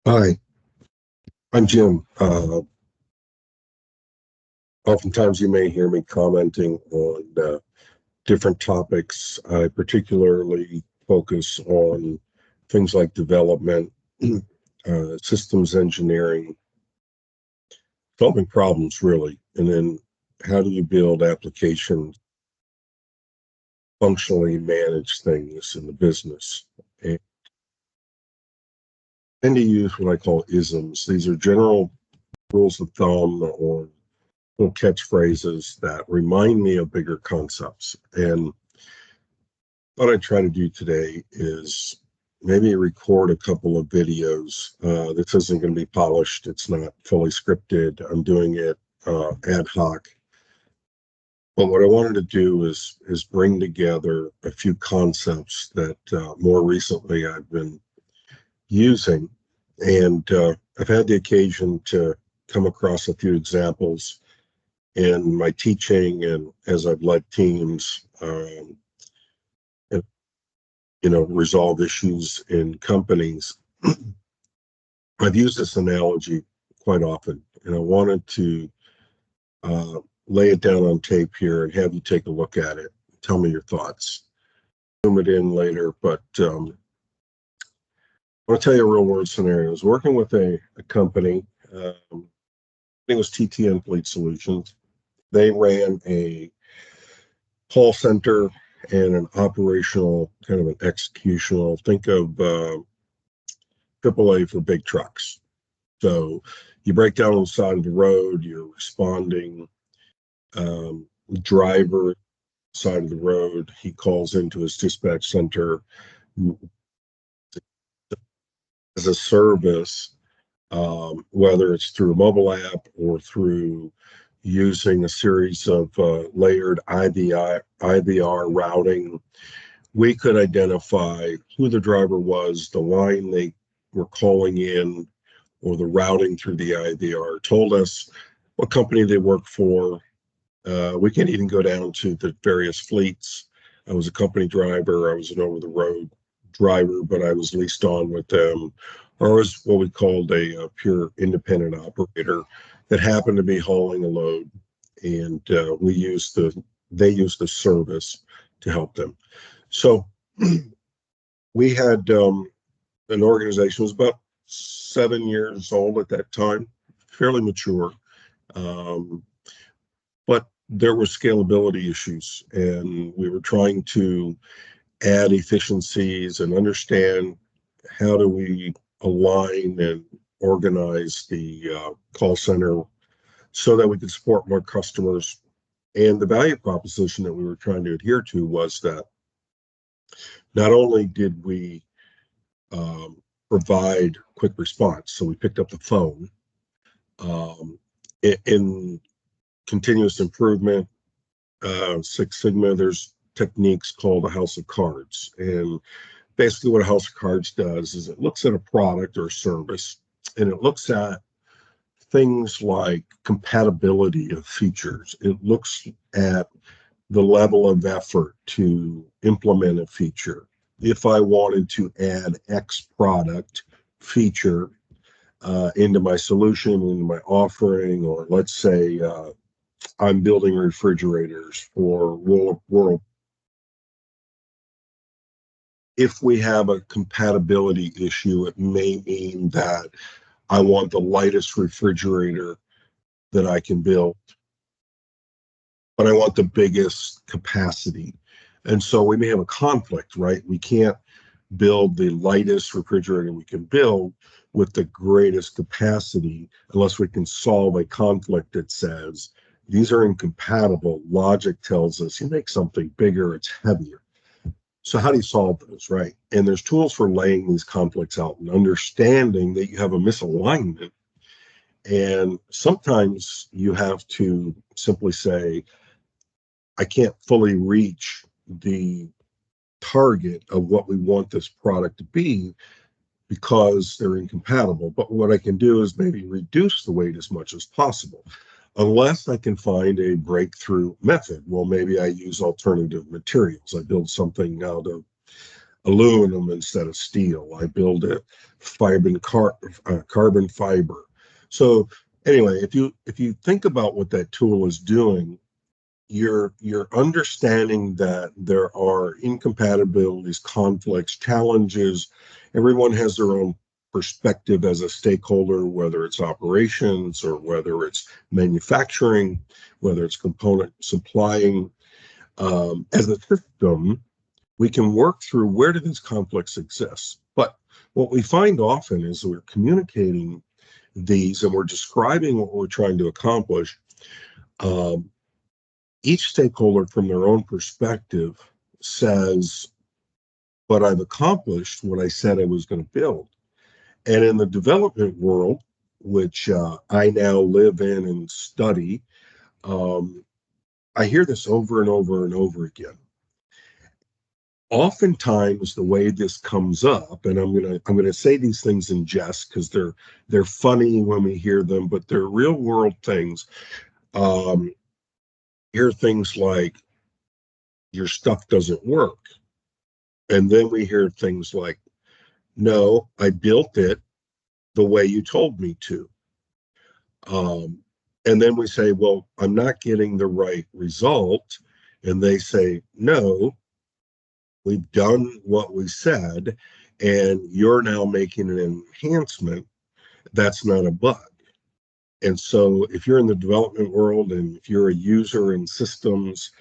Hi, I'm Jim. Oftentimes you may hear me commenting on different topics. I particularly focus on things like development, systems engineering, solving problems really, and then how do you build applications, functionally manage things in the business. And I tend to use what I call isms. These are general rules of thumb or little catchphrases that remind me of bigger concepts. And what I try to do today is maybe record a couple of videos. This isn't going to be polished. It's not fully scripted. I'm doing it ad hoc. But what I wanted to do is bring together a few concepts that more recently I've been using, and I've had the occasion to come across a few examples in my teaching and as I've led teams. And resolve issues in companies. I've used this analogy quite often, and I wanted to uh, lay it down on tape here and have you take a look at it. Tell me your thoughts. Zoom it in later, but I want to tell you a real world scenario. I was working with a company. It was TTN Fleet Solutions. They ran a call center and an operational, kind of an executional. Think of AAA for big trucks. So you break down on the side of the road, you're responding. Driver side of the road, he calls into his dispatch center as a service, whether it's through a mobile app or through using a series of layered IVR routing. We could identify who the driver was, the line they were calling in, or the routing through the IVR told us what company they work for. We can even go down to the various fleets. I was a company driver. I was an over-the-road driver, but I was leased on with them, or I was what we called a pure independent operator that happened to be hauling a load, and they used the service to help them. So we had an organization, was about 7 years old at that time, fairly mature. But there were scalability issues, and we were trying to add efficiencies and understand how do we align and organize the call center so that we could support more customers. And the value proposition that we were trying to adhere to was that not only did we provide quick response, so we picked up the phone in continuous improvement, Six Sigma, there's techniques called a house of cards. And basically what a house of cards does is it looks at a product or service, and it looks at things like compatibility of features. It looks at the level of effort to implement a feature. If I wanted to add X product feature into my solution, into my offering, or let's say I'm building refrigerators for rural. If we have a compatibility issue, it may mean that I want the lightest refrigerator that I can build, but I want the biggest capacity. And so we may have a conflict, right? We can't build the lightest refrigerator we can build with the greatest capacity unless we can solve a conflict that says these are incompatible. Logic tells us you make something bigger, it's heavier. So how do you solve those, right? And there's tools for laying these conflicts out and understanding that you have a misalignment. And sometimes you have to simply say, I can't fully reach the target of what we want this product to be because they're incompatible. But what I can do is maybe reduce the weight as much as possible, unless I can find a breakthrough method. Well, maybe I use alternative materials. I build something out of aluminum instead of steel. I build it carbon fiber. So anyway, if you think about what that tool is doing, you're understanding that there are incompatibilities, conflicts, challenges. Everyone has their own perspective as a stakeholder, whether it's operations or whether it's manufacturing, whether it's component supplying. As a system, we can work through where do these conflicts exist. But what we find often is we're communicating these and we're describing what we're trying to accomplish. Um, each stakeholder from their own perspective says, but I've accomplished what I said I was going to build. And in the development world, which I now live in and study, um, I hear this over and over and over again. Oftentimes, the way this comes up, and I'm gonna say these things in jest because they're funny when we hear them, but they're real world things. Um, hear things like your stuff doesn't work. And then we hear things like, no, I built it the way you told me to. Um, and then we say, well, I'm not getting the right result. And they say, no, we've done what we said, and you're now making an enhancement. That's not a bug. And so if you're in the development world and if you're a user in systems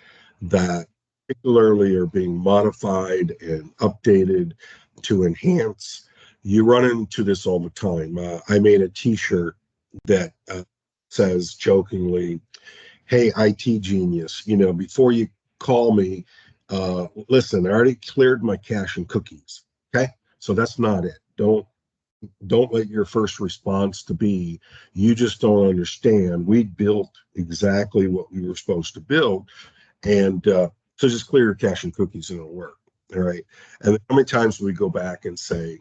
that particularly are being modified and updated to enhance, you run into this all the time. I made a t-shirt that says jokingly, hey, IT genius, before you call me, listen, I already cleared my cache and cookies. Okay. So that's not it. Don't let your first response to be, you just don't understand. We built exactly what we were supposed to build. And so just clear your cache and cookies and it'll work. All right. And how many times do we go back and say,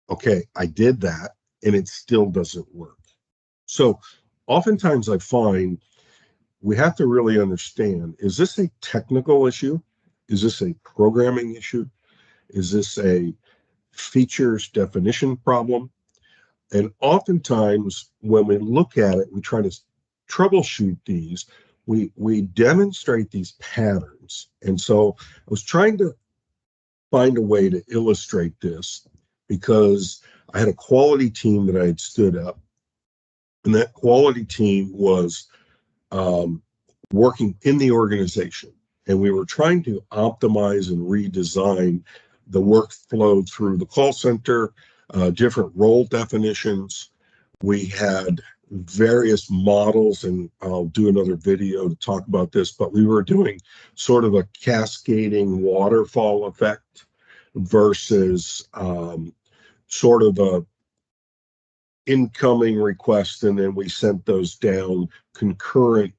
okay, I did that and it still doesn't work? So oftentimes I find we have to really understand, is this a technical issue? Is this a programming issue? Is this a features definition problem? And oftentimes when we look at it, we try to troubleshoot these, we demonstrate these patterns. And so I was trying to find a way to illustrate this because I had a quality team that I had stood up, and that quality team was um, working in the organization. And we were trying to optimize and redesign the workflow through the call center, different role definitions. We had various models, and I'll do another video to talk about this, but we were doing sort of a cascading waterfall effect versus sort of a incoming request, and then we sent those down concurrent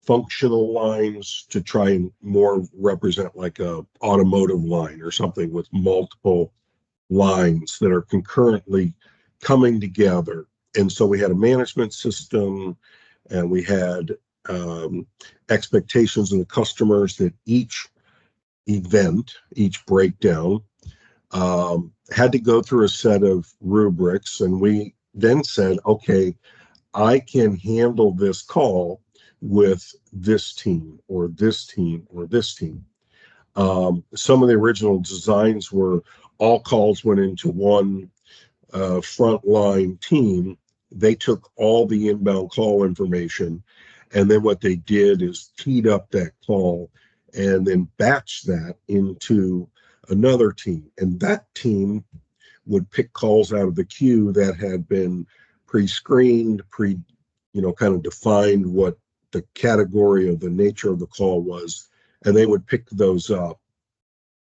functional lines to try and more represent like a automotive line or something with multiple lines that are concurrently coming together. And so we had a management system, and we had expectations of the customers that each event, each breakdown had to go through a set of rubrics. And we then said, okay, I can handle this call with this team or this team or this team. Some of the original designs were all calls went into one frontline team. They took all the inbound call information, and then what they did is teed up that call and then batched that into another team. And that team would pick calls out of the queue that had been pre-screened, kind of defined what the category of the nature of the call was, and they would pick those up.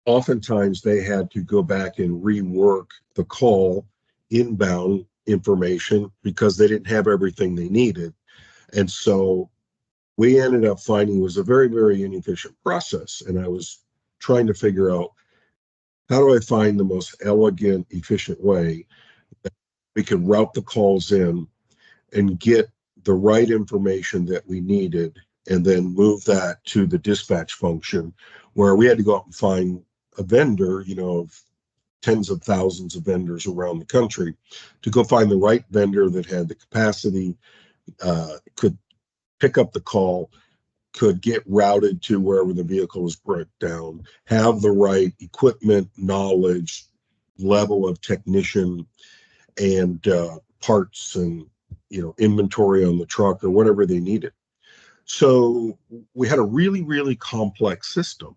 Oftentimes they had to go back and rework the call inbound information because they didn't have everything they needed. And so we ended up finding it was a very, very inefficient process. And I was trying to figure out, how do I find the most elegant, efficient way that we could route the calls in and get the right information that we needed, and then move that to the dispatch function, where we had to go out and find a vendor, of tens of thousands of vendors around the country, to go find the right vendor that had the capacity, could pick up the call, could get routed to wherever the vehicle was broke down, have the right equipment, knowledge, level of technician, and parts and inventory on the truck or whatever they needed. So we had a really, really complex system,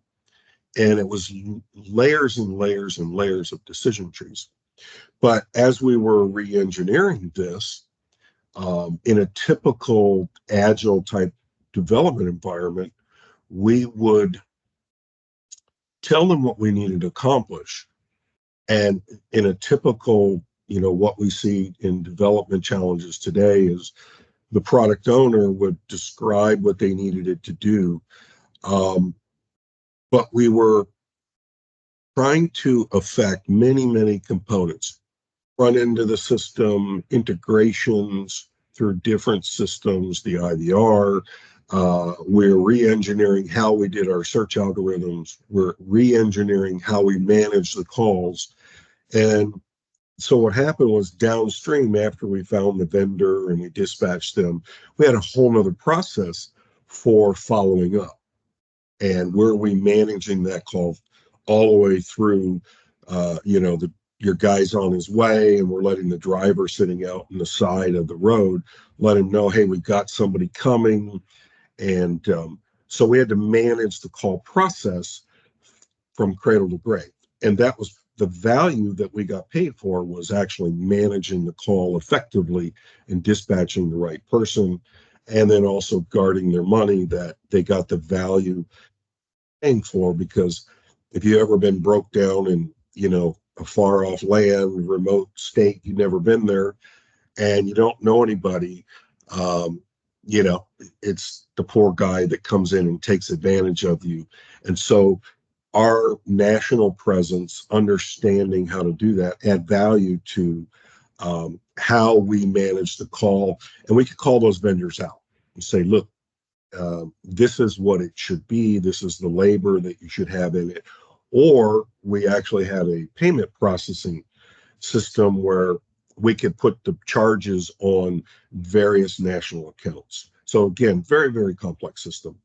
and it was layers and layers and layers of decision trees. But as we were re-engineering this, in a typical agile type development environment, we would tell them what we needed to accomplish. And in a typical, what we see in development challenges today is the product owner would describe what they needed it to do. But we were trying to affect many, many components, front end of the system, integrations through different systems, the IVR. We're re-engineering how we did our search algorithms. We're re-engineering how we manage the calls. And so what happened was, downstream, after we found the vendor and we dispatched them, we had a whole nother process for following up. And were we managing that call all the way through, your guy's on his way, and we're letting the driver sitting out on the side of the road let him know, hey, we've got somebody coming. And so we had to manage the call process from cradle to grave. And that was the value that we got paid for, was actually managing the call effectively and dispatching the right person, and then also guarding their money, that they got the value paying for. Because if you've ever been broke down in, a far off land, remote state, you've never been there, and you don't know anybody, it's the poor guy that comes in and takes advantage of you. And so our national presence, understanding how to do that, add value to how we manage the call. And we could call those vendors out and say, look, this is what it should be. This is the labor that you should have in it. Or we actually had a payment processing system where we could put the charges on various national accounts. So again, very, very complex system.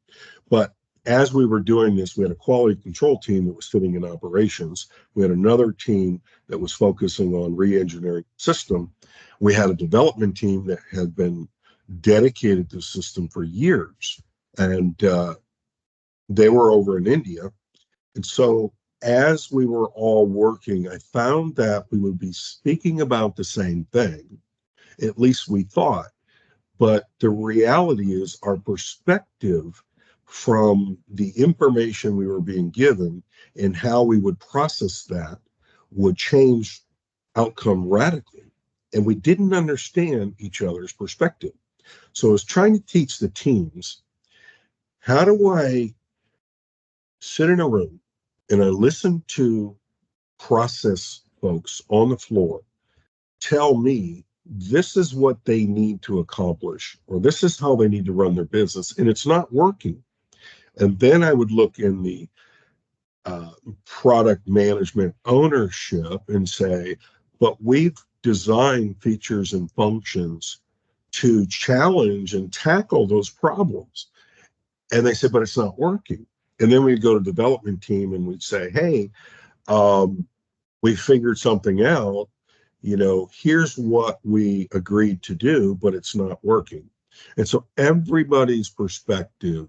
But as we were doing this, we had a quality control team that was sitting in operations. We had another team that was focusing on re-engineering the system. We had a development team that had been dedicated to the system for years, and they were over in India. And so as we were all working, I found that we would be speaking about the same thing, at least we thought. But the reality is, our perspective from the information we were being given and how we would process that would change outcome radically. And we didn't understand each other's perspective. So I was trying to teach the teams, how do I sit in a room and I listen to process folks on the floor tell me this is what they need to accomplish, or this is how they need to run their business, and it's not working. And then I would look in the product management ownership and say, but we've designed features and functions to challenge and tackle those problems. And they said, but it's not working. And then we'd go to development team and we'd say, hey, we figured something out. Here's what we agreed to do, but it's not working. And so everybody's perspective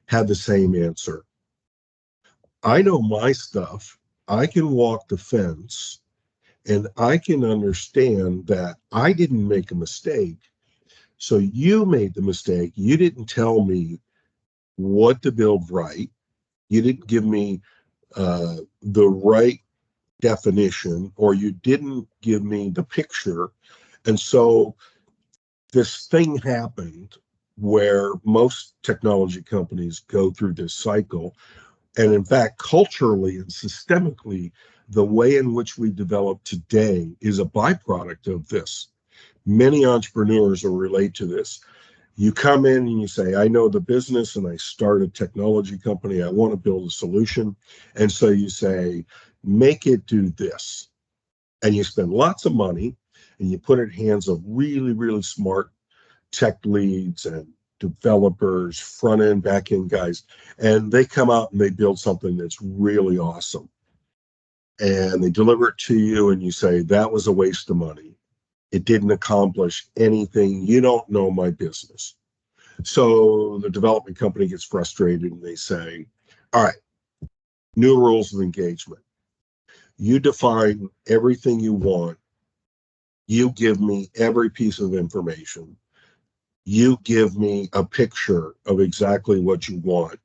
had the same answer. I know my stuff. I can walk the fence, and I can understand that I didn't make a mistake. So you made the mistake. You didn't tell me what to build right. You didn't give me the right definition, or you didn't give me the picture. And so this thing happened where most technology companies go through this cycle. And in fact, culturally and systemically, the way in which we develop today is a byproduct of this. Many entrepreneurs will relate to this. You come in and you say, I know the business and I start a technology company. I want to build a solution. And so you say, make it do this. And you spend lots of money and you put it in hands of really, really smart tech leads and developers, front end, back end guys. And they come out and they build something that's really awesome. And they deliver it to you and you say, that was a waste of money. It didn't accomplish anything. You don't know my business. So the development company gets frustrated and they say, all right, new rules of engagement. You define everything you want. You give me every piece of information. You give me a picture of exactly what you want.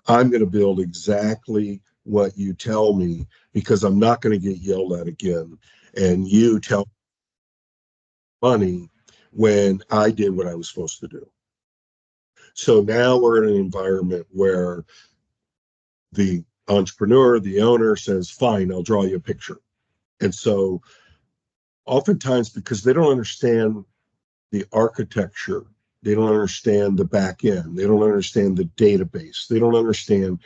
I'm going to build exactly what you tell me because I'm not going to get yelled at again. And you tell money when I did what I was supposed to do. So now we're in an environment where the entrepreneur, the owner says, fine, I'll draw you a picture. And so oftentimes, because they don't understand the architecture, they don't understand the back end, they don't understand the database, they don't understand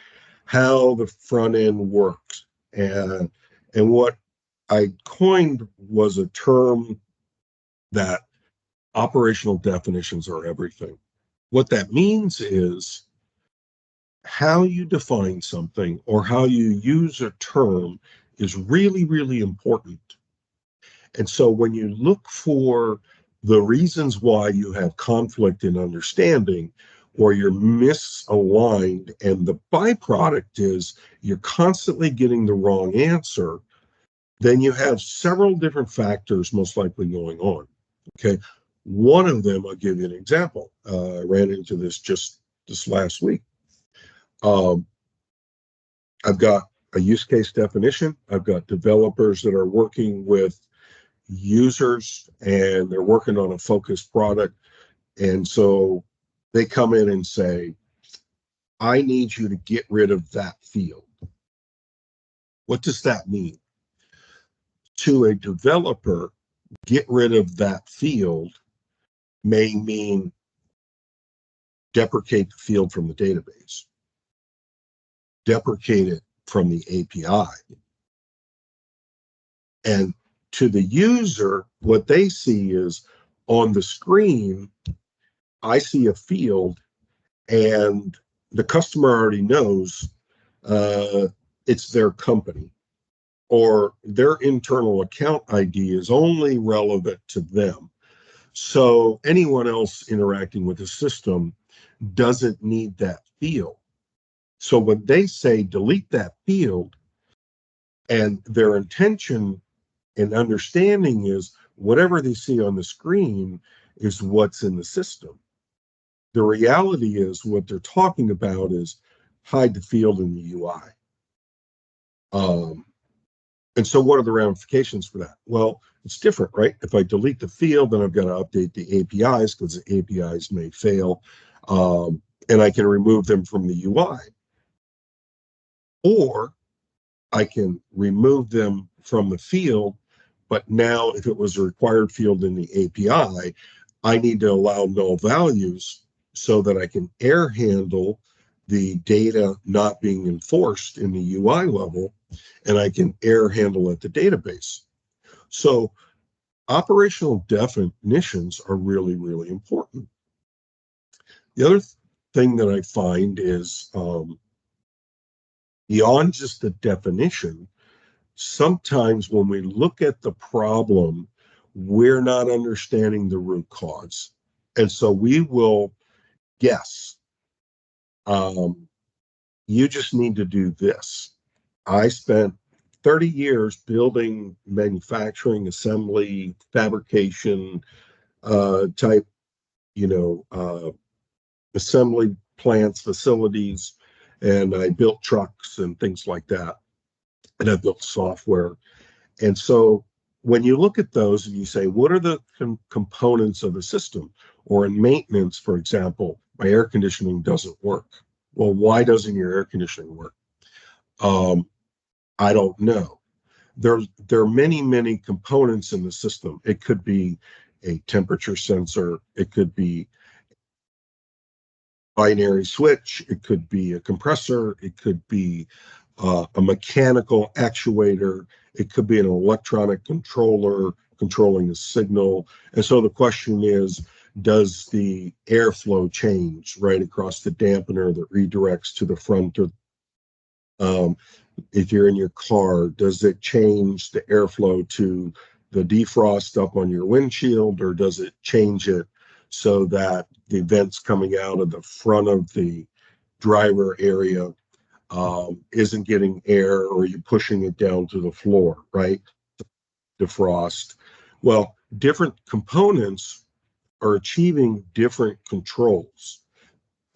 how the front end works. And what I coined was a term that operational definitions are everything. What that means is how you define something or how you use a term is really, really important. And so when you look for the reasons why you have conflict in understanding or you're misaligned, and the byproduct is you're constantly getting the wrong answer, then you have several different factors most likely going on. Okay. One of them, I'll give you an example. I ran into this just this last week. Um, I've got a use case definition. I've got developers that are working with users and they're working on a focused product. And so they come in and say, I need you to get rid of that field. What does that mean? To a developer, get rid of that field may mean deprecate the field from the database, deprecate it from the API. And to the user, what they see is on the screen, I see a field and the customer already knows it's their company or their internal account ID is only relevant to them. So anyone else interacting with the system doesn't need that field. So when they say delete that field, and their intention and understanding is whatever they see on the screen is what's in the system. The reality is what they're talking about is hide the field in the UI. And so what are the ramifications for that? Well, it's different, right? If I delete the field, then I've got to update the APIs because the APIs may fail. And I can remove them from the UI. Or I can remove them from the field, but now if it was a required field in the API, I need to allow null values so that I can air handle the data not being enforced in the UI level, and I can air handle at the database. So operational definitions are really, really important. The other thing that I find is beyond just the definition, sometimes when we look at the problem, we're not understanding the root cause. And so we will guess, you just need to do this. I spent 30 years building manufacturing, assembly, fabrication type, assembly plants, facilities, and I built trucks and things like that. And I built software. And so when you look at those and you say, what are the components of a system? Or in maintenance, for example, my air conditioning doesn't work. Well, why doesn't your air conditioning work? I don't know. There are many, many components in the system. It could be a temperature sensor, it could be binary switch, it could be a compressor, it could be a mechanical actuator, it could be an electronic controller controlling the signal. And so the question is, does the airflow change right across the dampener that redirects to the front? Or if you're in your car, does it change the airflow to the defrost up on your windshield, or does it change it so that the vents coming out of the front of the driver area isn't getting air, or you're pushing it down to the floor, right? Defrost. Well, different components are achieving different controls.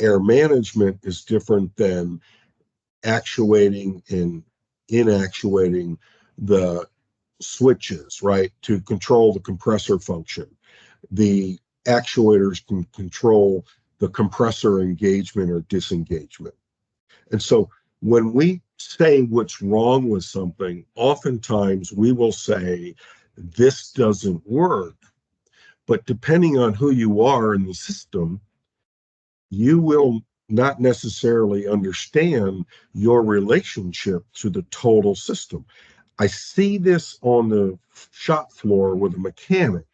Air management is different than actuating and inactuating the switches, right, to control the compressor function. The actuators can control the compressor engagement or disengagement. And so when we say what's wrong with something, oftentimes we will say, this doesn't work. But depending on who you are in the system, you will not necessarily understand your relationship to the total system. I see this on the shop floor with a mechanic,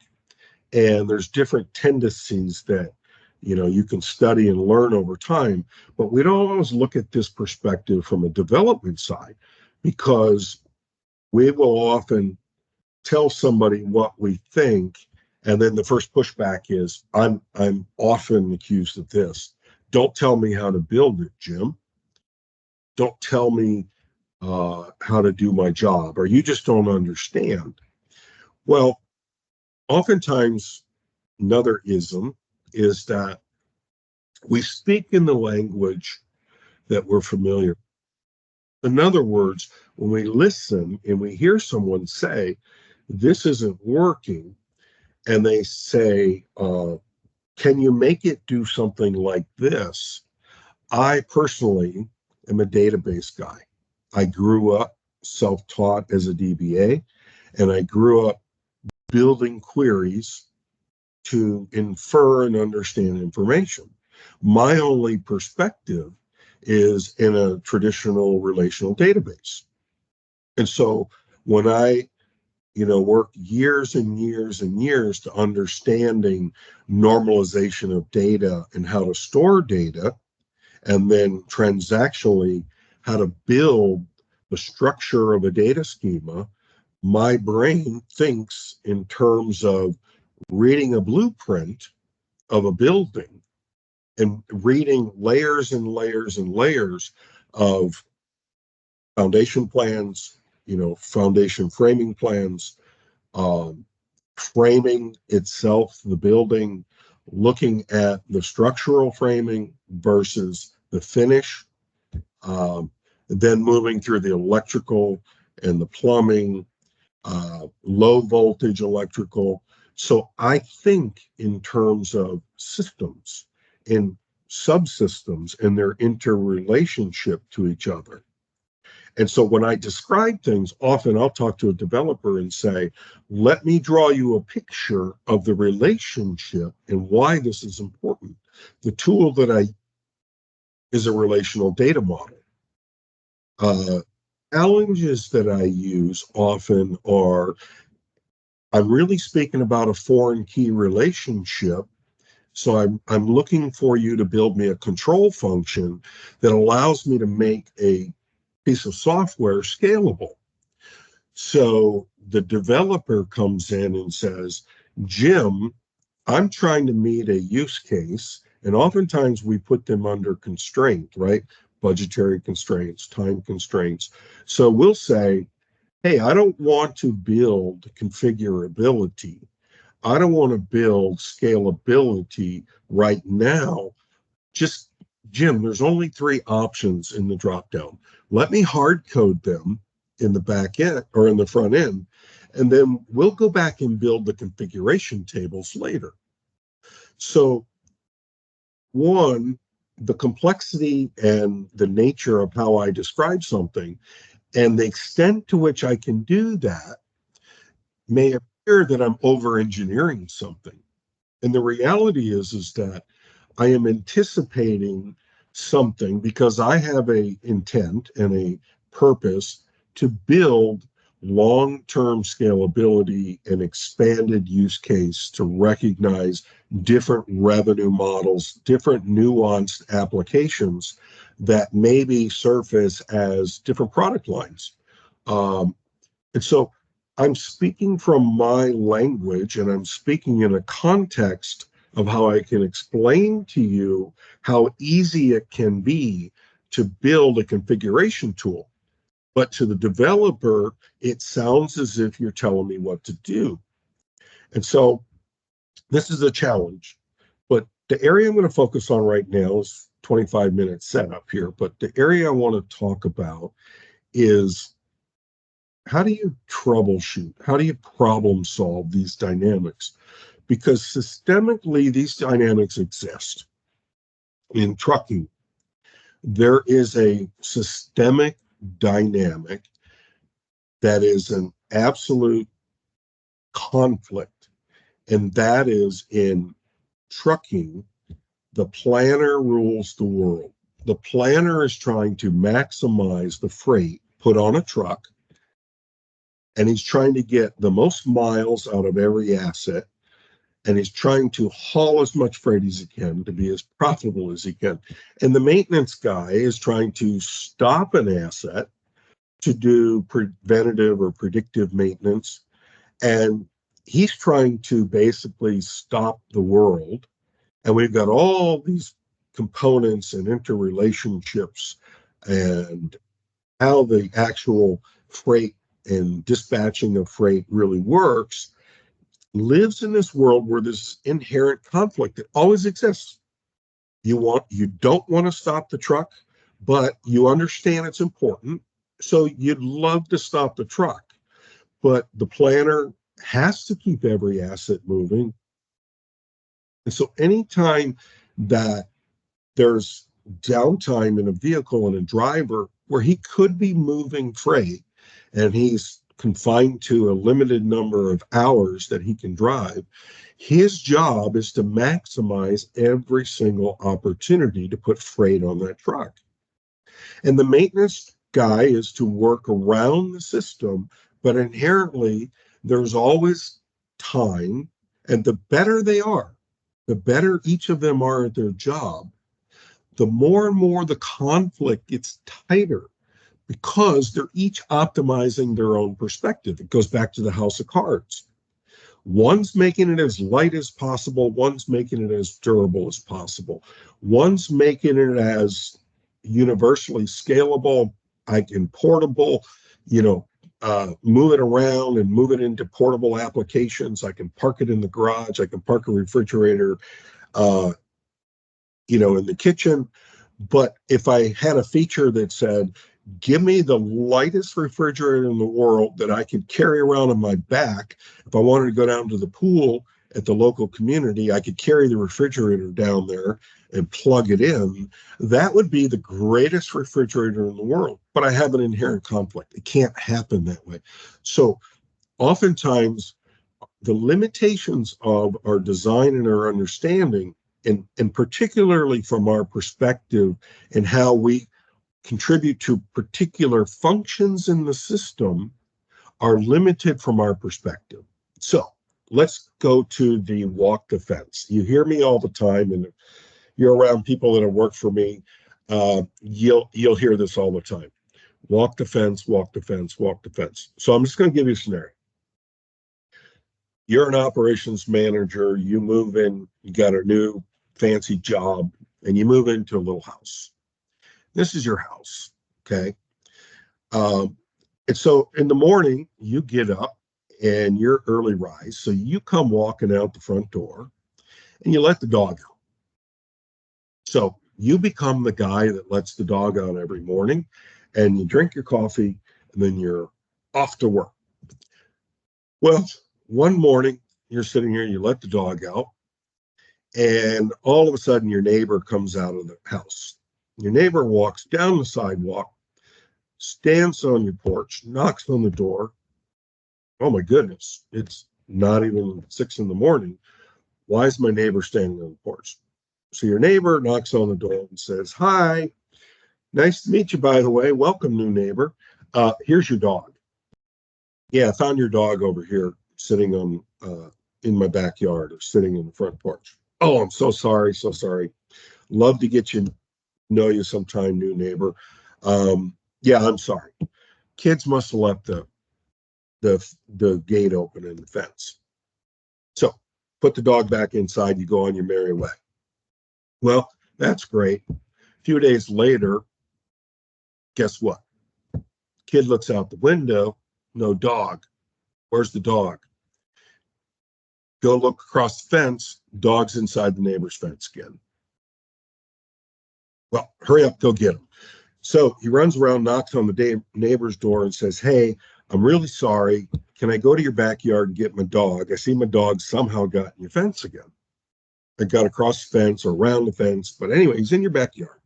and there's different tendencies that you can study and learn over time, but we don't always look at this perspective from a development side, because we will often tell somebody what we think, and then the first pushback is, I'm often accused of this: don't tell me how to build it, Jim. Don't tell me how to do my job, or you just don't understand. Well, oftentimes another ism is that we speak in the language that we're familiar. In other words, when we listen and we hear someone say, this isn't working, and they say, can you make it do something like this? I personally am a database guy. I grew up self-taught as a DBA, and I grew up building queries to infer and understand information. My only perspective is in a traditional relational database. And so when I work years and years and years to understanding normalization of data and how to store data, and then transactionally how to build the structure of a data schema, my brain thinks in terms of reading a blueprint of a building and reading layers and layers and layers of foundation plans, foundation framing plans, framing itself, the building, looking at the structural framing versus the finish, then moving through the electrical and the plumbing, low voltage electrical. So I think in terms of systems and subsystems and their interrelationship to each other. And so when I describe things, often I'll talk to a developer and say, let me draw you a picture of the relationship and why this is important. The tool that I is a relational data model. Challenges that I use often are, I'm really speaking about a foreign key relationship. So I'm looking for you to build me a control function that allows me to make a piece of software scalable. So the developer comes in and says, Jim, I'm trying to meet a use case. And oftentimes we put them under constraint, right? Budgetary constraints, time constraints. So we'll say, hey, I don't want to build configurability. I don't want to build scalability right now. Just, Jim, there's only 3 options in the dropdown. Let me hard code them in the back end or in the front end, and then we'll go back and build the configuration tables later. So, one, the complexity and the nature of how I describe something and the extent to which I can do that may fear that I'm over engineering something. And the reality is that I am anticipating something because I have a intent and a purpose to build long-term scalability and expanded use case to recognize different revenue models, different nuanced applications that maybe surface as different product lines. Um, and so I'm speaking from my language and I'm speaking in a context of how I can explain to you how easy it can be to build a configuration tool. But to the developer, it sounds as if you're telling me what to do. And so this is a challenge. But the area I'm going to focus on right now is 25-minute setup here. But the area I want to talk about is how do you troubleshoot? How do you problem solve these dynamics? Because systemically, these dynamics exist. In trucking, there is a systemic dynamic that is an absolute conflict, and that is in trucking, the planner rules the world. The planner is trying to maximize the freight put on a truck, and he's trying to get the most miles out of every asset, and he's trying to haul as much freight as he can to be as profitable as he can. And the maintenance guy is trying to stop an asset to do preventative or predictive maintenance, and he's trying to basically stop the world. And we've got all these components and interrelationships and how the actual freight and dispatching of freight really works, lives in this world where there's inherent conflict that always exists. You don't want to stop the truck, but you understand it's important. So you'd love to stop the truck, but the planner has to keep every asset moving. And so anytime that there's downtime in a vehicle and a driver where he could be moving freight and he's confined to a limited number of hours that he can drive, his job is to maximize every single opportunity to put freight on that truck. And the maintenance guy is to work around the system, but inherently there's always time. And the better they are, the better each of them are at their job, the more and more the conflict gets tighter because they're each optimizing their own perspective. It goes back to the house of cards. One's making it as light as possible, one's making it as durable as possible, one's making it as universally scalable, I can portable, move it around and move it into portable applications. I can park it in the garage, I can park a refrigerator, uh, in the kitchen. But if I had a feature that said, give me the lightest refrigerator in the world that I could carry around on my back, if I wanted to go down to the pool at the local community, I could carry the refrigerator down there and plug it in. That would be the greatest refrigerator in the world. But I have an inherent conflict. It can't happen that way. So oftentimes, the limitations of our design and our understanding, and particularly from our perspective and how we contribute to particular functions in the system, are limited from our perspective. So let's go to the walk the fence. You hear me all the time, and if you're around people that have worked for me, you'll hear this all the time. Walk the fence, walk the fence, walk the fence. So I'm just going to give you a scenario. You're an operations manager, you move in, you got a new fancy job, and you move into a little house. This is your house, okay? Um, and so in the morning, you get up and you're early rise. So you come walking out the front door and you let the dog out. So you become the guy that lets the dog out every morning, and you drink your coffee and then you're off to work. Well, one morning you're sitting here, you let the dog out, and all of a sudden your neighbor comes out of the house. Your neighbor walks down the sidewalk, stands on your porch, knocks on the door. Oh my goodness, it's not even 6 in the morning. Why is my neighbor standing on the porch? So your neighbor knocks on the door and says, "Hi, nice to meet you, by the way. Welcome, new neighbor. Here's your dog." "Yeah, I found your dog over here sitting on in my backyard or sitting in the front porch." "Oh, I'm so sorry, so sorry. Love to get you know you sometime, new neighbor. Yeah, I'm sorry. Kids must have left the gate open and the fence. So put the dog back inside, you go on your merry way." "Well, that's great." A few days later, guess what? Kid looks out the window, no dog. "Where's the dog?" Go look across the fence, dog's inside the neighbor's fence again. "Well, hurry up, go get him." So he runs around, knocks on the neighbor's door and says, "Hey, I'm really sorry. Can I go to your backyard and get my dog? I see my dog somehow got in your fence again. I got across the fence or around the fence, but anyway, he's in your backyard."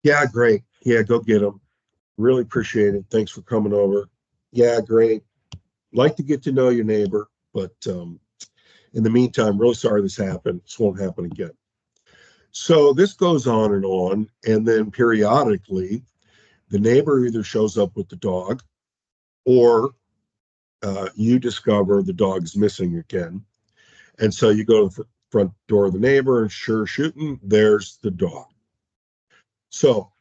"Yeah, great. Yeah, go get him. Really appreciate it. Thanks for coming over." "Yeah, great. Like to get to know your neighbor, but in the meantime, really sorry this happened. This won't happen again." So this goes on, and then periodically, the neighbor either shows up with the dog, or you discover the dog's missing again. And so you go to the front door of the neighbor, and sure shooting, there's the dog. So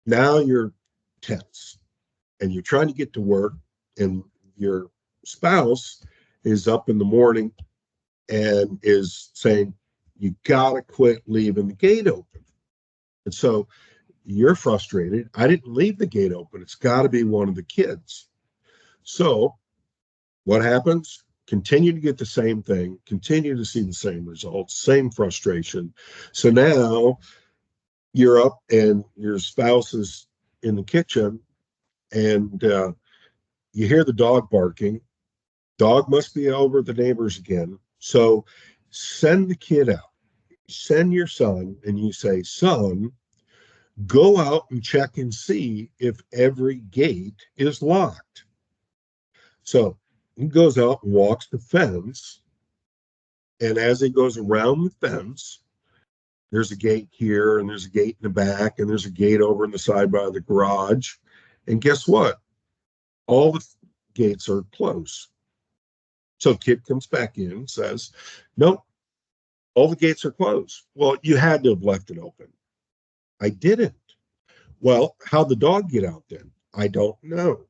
now you're tense, and you're trying to get to work, and your spouse is up in the morning and is saying, "You gotta quit leaving the gate open." And so you're frustrated. "I didn't leave the gate open. It's got to be one of the kids." So what happens? Continue to get the same thing, continue to see the same results, same frustration. So now you're up and your spouse is in the kitchen, and you hear the dog barking. Dog must be over at the neighbors again. So send the kid out. Send your son, and you say, "Son, go out and check and see if every gate is locked." So he goes out and walks the fence. And as he goes around the fence, there's a gate here, and there's a gate in the back, and there's a gate over in the side by the garage. And guess what? All the gates are closed. So kid comes back in and says, "Nope, all the gates are closed." "Well, you had to have left it open." "I didn't." "Well, how'd the dog get out then?" "I don't know."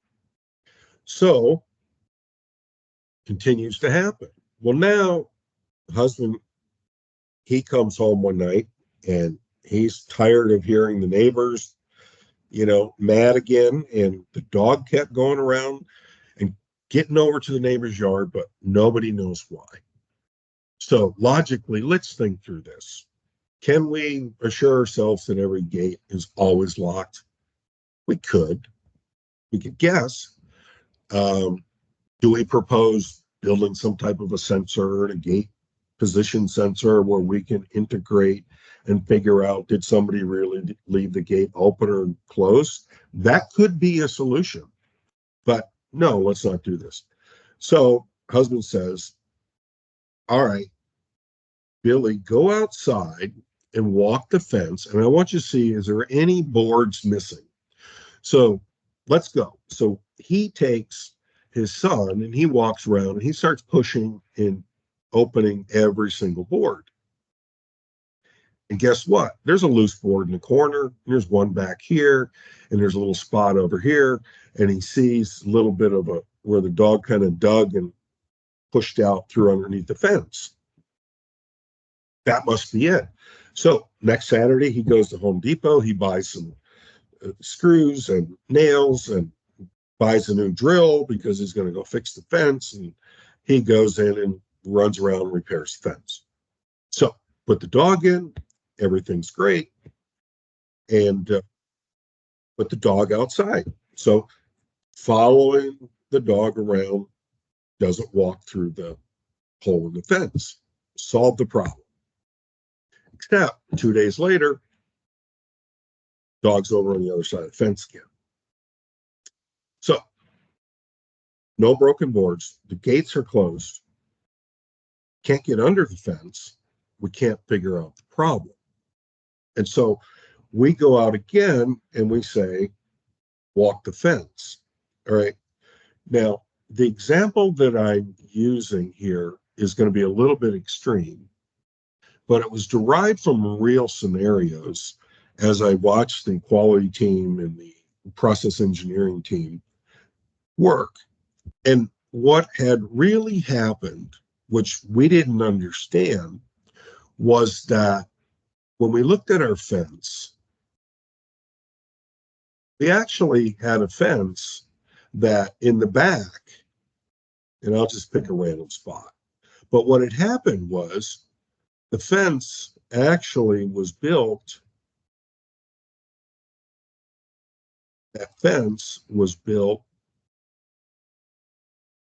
So continues to happen. Well, now husband, he comes home one night, and he's tired of hearing the neighbors, mad again. And the dog kept going around and getting over to the neighbor's yard, but nobody knows why. So logically, let's think through this. Can we assure ourselves that every gate is always locked? We could. We could guess. Um, do we propose building some type of a sensor and a gate position sensor where we can integrate and figure out, did somebody really leave the gate open or closed? That could be a solution. But no, let's not do this. So husband says, "All right, Billy, go outside and walk the fence, and I want you to see, is there any boards missing?" So let's go. So he takes his son and he walks around and he starts pushing and opening every single board. And guess what? There's a loose board in the corner, and there's one back here, and there's a little spot over here. And he sees a little bit of where the dog kind of dug and pushed out through underneath the fence. That must be it. So next Saturday, he goes to Home Depot. He buys some screws and nails and buys a new drill because he's going to go fix the fence. And he goes in and runs around and repairs the fence. So put the dog in, everything's great, and put the dog outside. So following the dog around doesn't walk through the hole in the fence. Solve the problem. Except 2 days later, dog's over on the other side of the fence again. So no broken boards, the gates are closed, can't get under the fence, we can't figure out the problem. And so we go out again and we say, walk the fence. All right. Now, the example that I'm using here is going to be a little bit extreme, but it was derived from real scenarios as I watched the quality team and the process engineering team work. And what had really happened, which we didn't understand, was that when we looked at our fence, we actually had a fence that in the back, and I'll just pick a random spot. But what had happened was the fence actually was built, that fence was built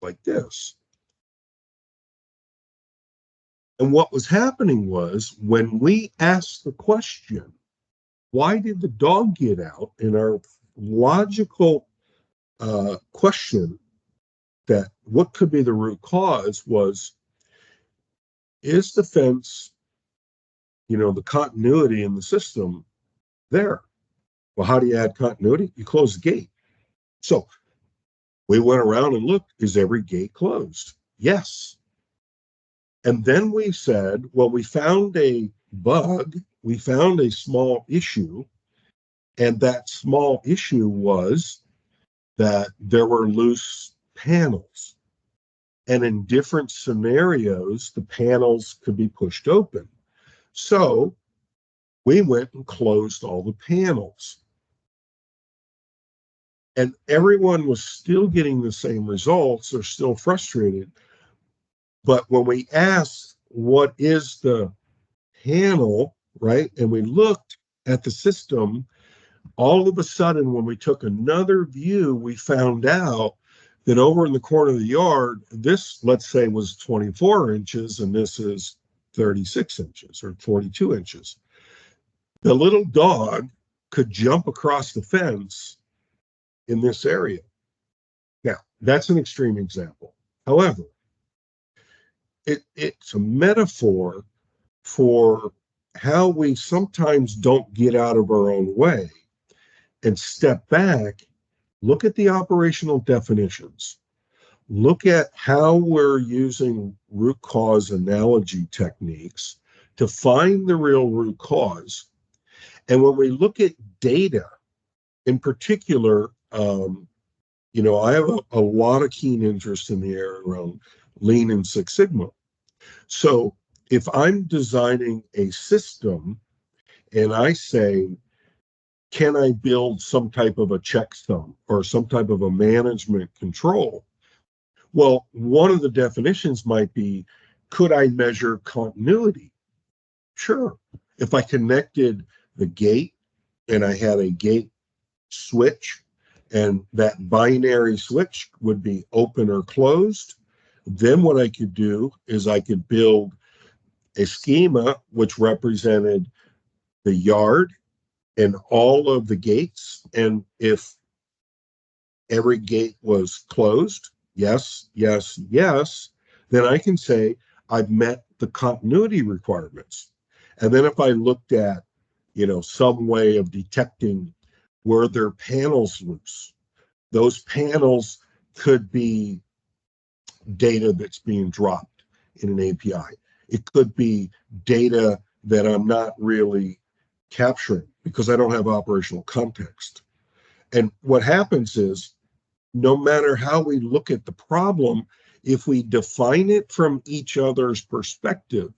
like this. And what was happening was when we asked the question, why did the dog get out? And our logical question that what could be the root cause was, is the fence, the continuity in the system there? Well, how do you add continuity? You close the gate. So we went around and looked, is every gate closed? Yes. And then we said, well, we found a bug, we found a small issue, and that small issue was that there were loose panels. And in different scenarios, the panels could be pushed open. So we went and closed all the panels. And everyone was still getting the same results. They're still frustrated. But when we asked, what is the panel, right? And we looked at the system, all of a sudden, when we took another view, we found out that over in the corner of the yard, this, let's say, was 24 inches, and this is 36 inches or 42 inches. The little dog could jump across the fence in this area. Now, that's an extreme example. However, it's a metaphor for how we sometimes don't get out of our own way and step back, look at the operational definitions, look at how we're using root cause analogy techniques to find the real root cause. And when we look at data, in particular, I have a lot of keen interest in the area around Lean and Six Sigma. So if I'm designing a system and I say, can I build some type of a checksum or some type of a management control? Well, one of the definitions might be, could I measure continuity? Sure. If I connected the gate and I had a gate switch and that binary switch would be open or closed, then what I could do is I could build a schema which represented the yard and all of the gates. And if every gate was closed, yes, yes, yes, then I can say I've met the continuity requirements. And then if I looked at, some way of detecting were there panels loose, those panels could be data that's being dropped in an API. It could be data that I'm not really capturing because I don't have operational context. And what happens is, no matter how we look at the problem, if we define it from each other's perspective,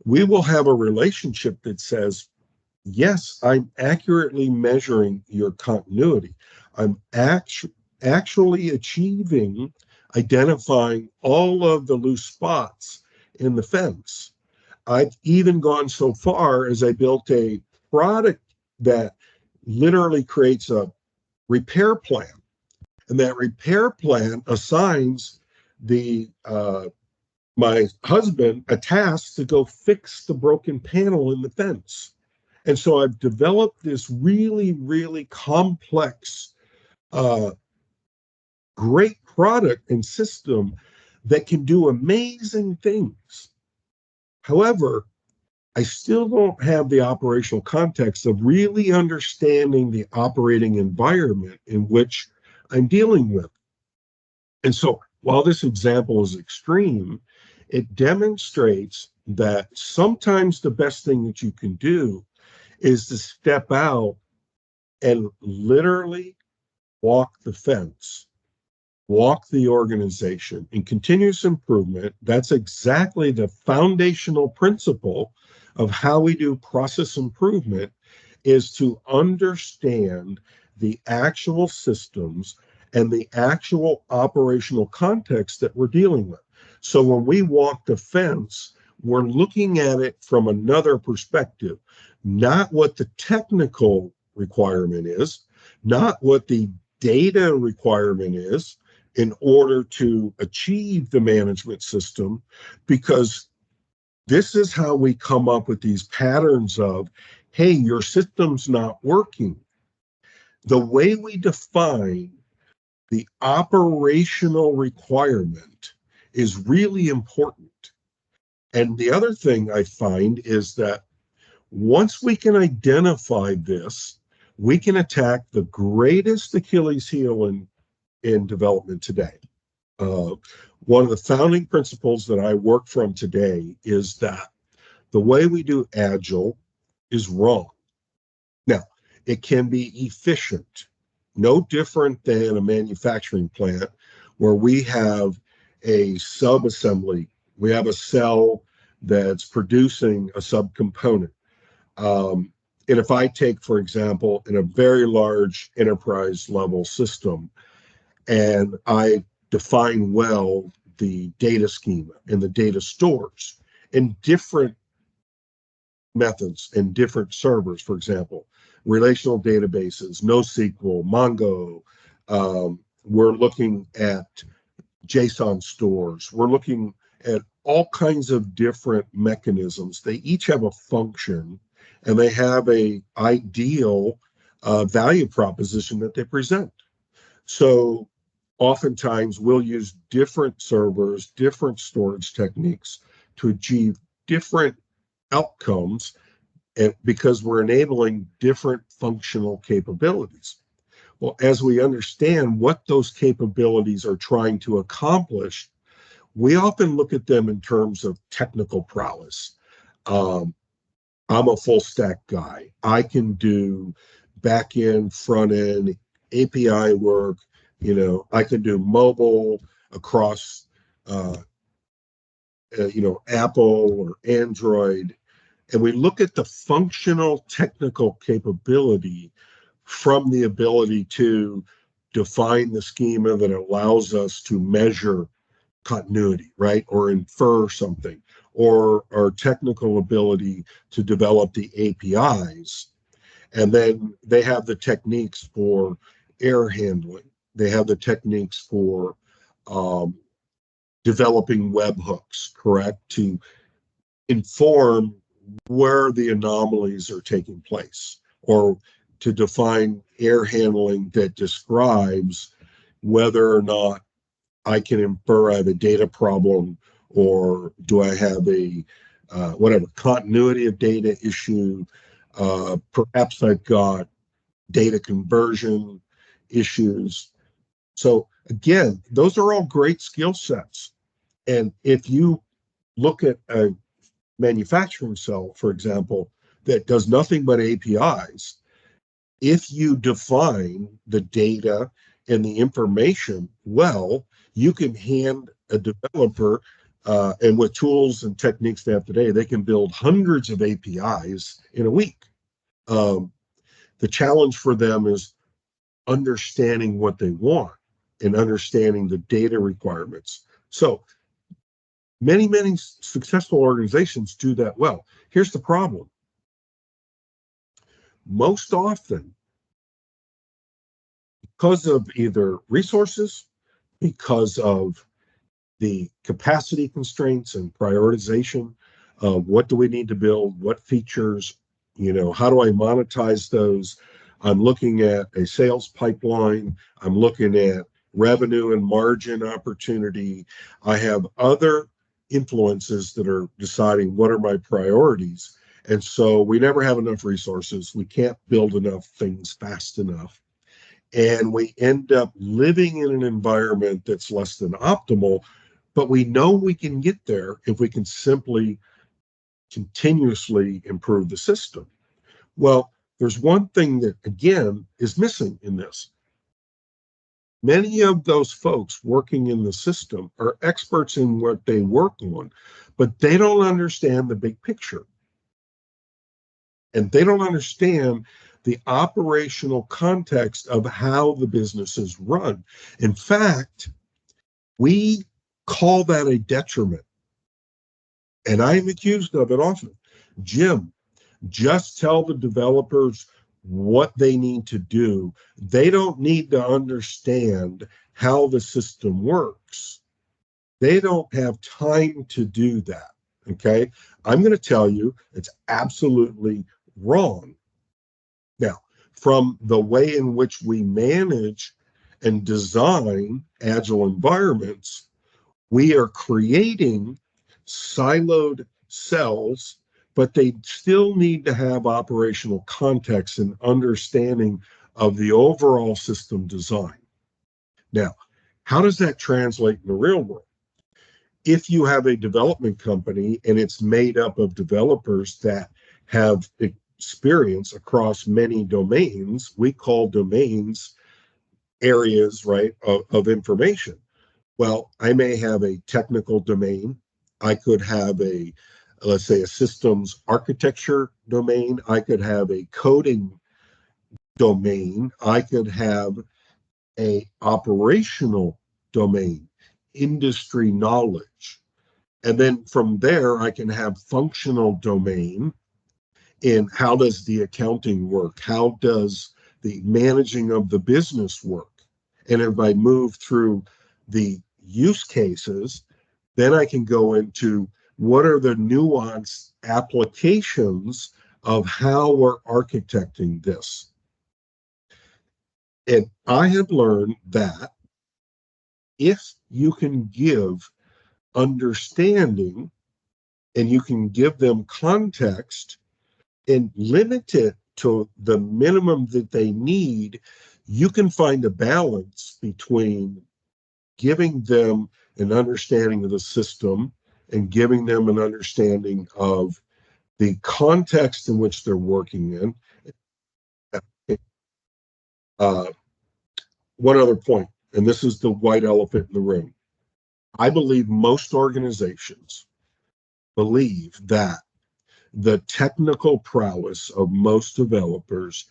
we will have a relationship that says, yes, I'm accurately measuring your continuity. I'm actually identifying all of the loose spots in the fence. I've even gone so far as I built a product that literally creates a repair plan. And that repair plan assigns my husband a task to go fix the broken panel in the fence. And so I've developed this really, really complex, great product and system that can do amazing things. However, I still don't have the operational context of really understanding the operating environment in which I'm dealing with. And so while this example is extreme, it demonstrates that sometimes the best thing that you can do is to step out and literally walk the fence, walk the organization. In continuous improvement, that's exactly the foundational principle of how we do process improvement, is to understand the actual systems and the actual operational context that we're dealing with. So when we walk the fence, we're looking at it from another perspective, not what the technical requirement is, not what the data requirement is in order to achieve the management system, because this is how we come up with these patterns of, hey, your system's not working. The way we define the operational requirement is really important. And the other thing I find is that once we can identify this, we can attack the greatest Achilles heel in development today. One of the founding principles that I work from today is that the way we do Agile is wrong. Now, it can be efficient, no different than a manufacturing plant where we have a sub-assembly. We have a cell that's producing a subcomponent. And if I take, for example, in a very large enterprise level system, and I define well the data schema and the data stores in different methods and different servers, for example, relational databases, NoSQL, Mongo. We're looking at JSON stores. We're looking at all kinds of different mechanisms. They each have a function and they have a ideal value proposition that they present. So oftentimes we'll use different servers, different storage techniques to achieve different outcomes, and because we're enabling different functional capabilities. Well, as we understand what those capabilities are trying to accomplish, we often look at them in terms of technical prowess. I'm a full stack guy. I can do back end, front end, API work. I can do mobile across, Apple or Android. And we look at the functional technical capability from the ability to define the schema that allows us to measure continuity, right? Or infer something, or our technical ability to develop the APIs. And then they have the techniques for error handling. They have the techniques for developing webhooks, correct? To inform where the anomalies are taking place, or to define error handling that describes whether or not I can infer I have a data problem, or do I have a continuity of data issue. Perhaps I've got data conversion issues. So again, those are all great skill sets. And if you look at a manufacturing cell, for example, that does nothing but APIs, if you define the data and the information well, you can hand a developer, and with tools and techniques they have today, they can build hundreds of APIs in a week. The challenge for them is understanding what they want and understanding the data requirements. So many, many successful organizations do that well. Here's the problem. Most often, because of either resources, because of the capacity constraints and prioritization of what do we need to build, what features, how do I monetize those? I'm looking at a sales pipeline. I'm looking at revenue and margin opportunity. I have other influences that are deciding what are my priorities. And so we never have enough resources. We can't build enough things fast enough. And we end up living in an environment that's less than optimal, but we know we can get there if we can simply continuously improve the system. Well, there's one thing that, again, is missing in this. Many of those folks working in the system are experts in what they work on, but they don't understand the big picture. And they don't understand the operational context of how the business is run. In fact, we call that a detriment. And I'm accused of it often. Jim, just tell the developers what they need to do. They don't need to understand how the system works. They don't have time to do that. Okay. I'm going to tell you it's absolutely wrong. Now, from the way in which we manage and design agile environments, we are creating siloed cells, but they still need to have operational context and understanding of the overall system design. Now, how does that translate in the real world? If you have a development company and it's made up of developers that have experience across many domains, we call domains areas, right, of information. Well, I may have a technical domain. I could have a, let's say, a systems architecture domain. I could have a coding domain. I could have a operational domain, industry knowledge. And then from there, I can have functional domain in how does the accounting work? How does the managing of the business work? And if I move through the use cases, then I can go into what are the nuanced applications of how we're architecting this. And I have learned that if you can give understanding and you can give them context and limit it to the minimum that they need, you can find a balance between giving them an understanding of the system and giving them an understanding of the context in which they're working in. Uh, One other point, and this is the white elephant in the room. I believe most organizations believe that the technical prowess of most developers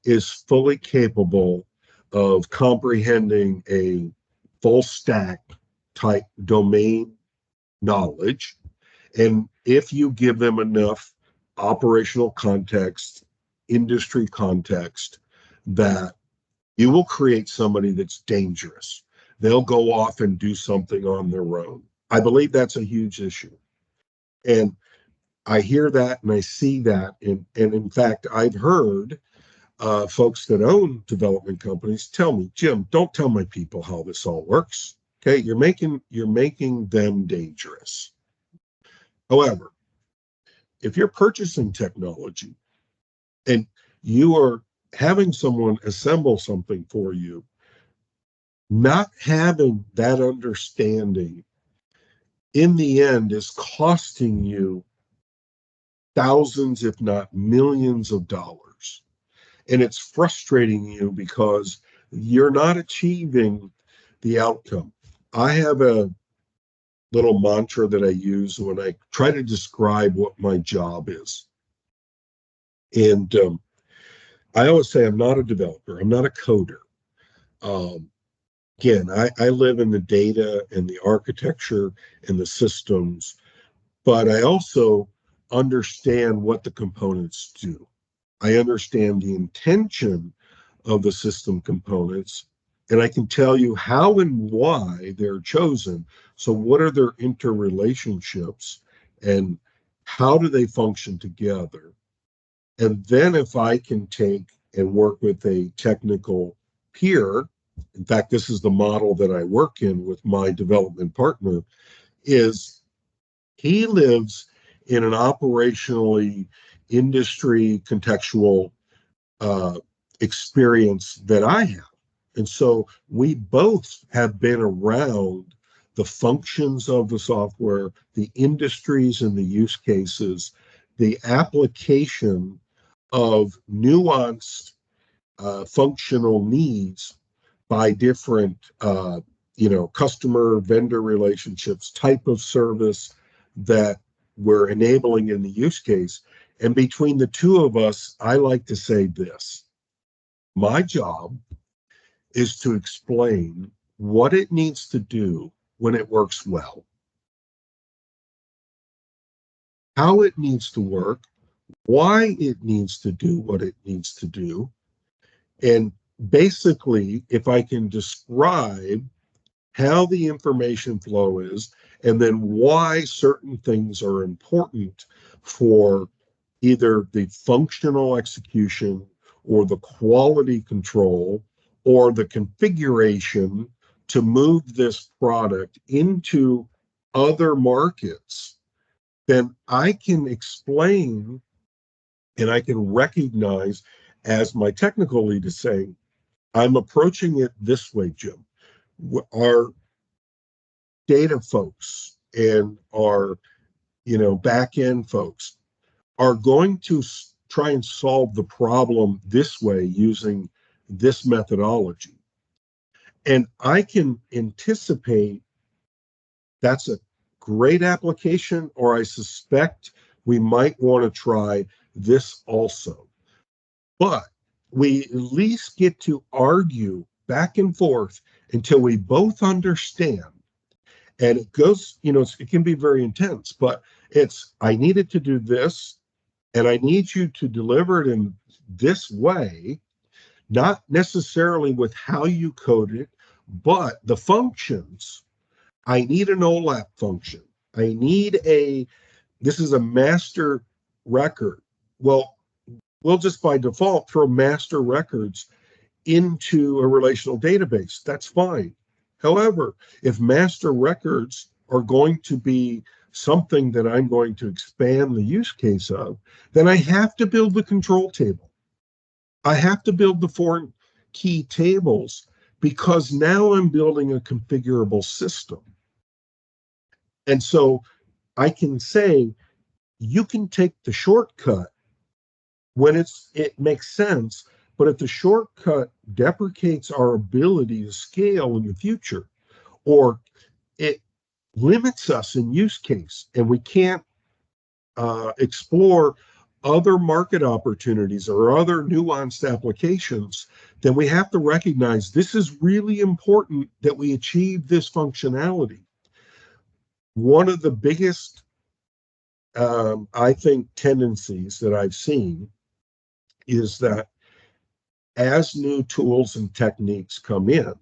is fully capable of comprehending a full stack type domain knowledge. And if you give them enough operational context, industry context, that you will create somebody that's dangerous. They'll go off and do something on their own. I believe that's a huge issue. And I hear that and I see that. And in fact, I've heard folks that own development companies tell me, Jim, don't tell my people how this all works. Okay, you're making them dangerous. However, if you're purchasing technology and you are having someone assemble something for you, not having that understanding in the end is costing you thousands, if not millions of dollars. And it's frustrating you because you're not achieving the outcome. I have a little mantra that I use when I try to describe what my job is. And I always say I'm not a developer, I'm not a coder. Um, Again, I live in the data and the architecture and the systems, but I also understand what the components do. I understand the intention of the system components, and I can tell you how and why they're chosen. So what are their interrelationships and how do they function together? And then if I can take and work with a technical peer in fact, this is the model that I work in with my development partner, is he lives in an operationally industry contextual experience that I have. And so we both have been around the functions of the software, the industries and the use cases, the application of nuanced functional needs by different customer vendor relationships, type of service that we're enabling in the use case. And between the two of us, I like to say this: my job is to explain what it needs to do when it works well, how it needs to work, why it needs to do what it needs to do. And basically, if I can describe how the information flow is, and then why certain things are important for either the functional execution or the quality control or the configuration to move this product into other markets, then I can explain and I can recognize, as my technical lead is saying, I'm approaching it this way, Jim. Our data folks and our back end folks are going to try and solve the problem this way using this methodology. And I can anticipate that's a great application, or I suspect we might want to try this also. But we at least get to argue back and forth until we both understand. And it goes, it can be very intense, but I needed to do this, and I need you to deliver it in this way, not necessarily with how you code it, but the functions. I need an OLAP function. I need this is a master record. Well, we'll just by default throw master records into a relational database. That's fine. However, if master records are going to be something that I'm going to expand the use case of, then I have to build the control table. I have to build the foreign key tables, because now I'm building a configurable system. And so I can say, you can take the shortcut when it makes sense, but if the shortcut deprecates our ability to scale in the future, or it limits us in use case, and we can't explore other market opportunities or other nuanced applications, then we have to recognize this is really important that we achieve this functionality. One of the biggest, I think, tendencies that I've seen is that as new tools and techniques come in,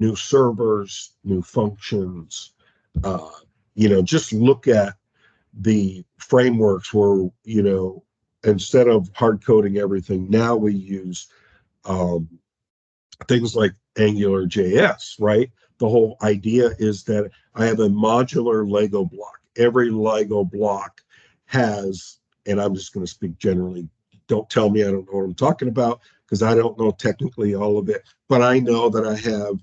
new servers, new functions, just look at the frameworks where, instead of hard coding everything, now we use things like Angular JS, right? The whole idea is that I have a modular Lego block. Every Lego block has, and I'm just going to speak generally, don't tell me I don't know what I'm talking about, because I don't know technically all of it, but I know that I have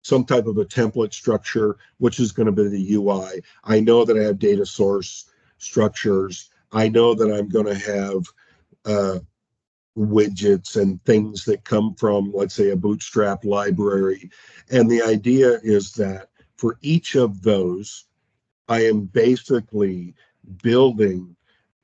some type of a template structure, which is going to be the UI. I know that I have data source structures. I know that I'm going to have widgets and things that come from, let's say, a Bootstrap library. And the idea is that for each of those, I am basically building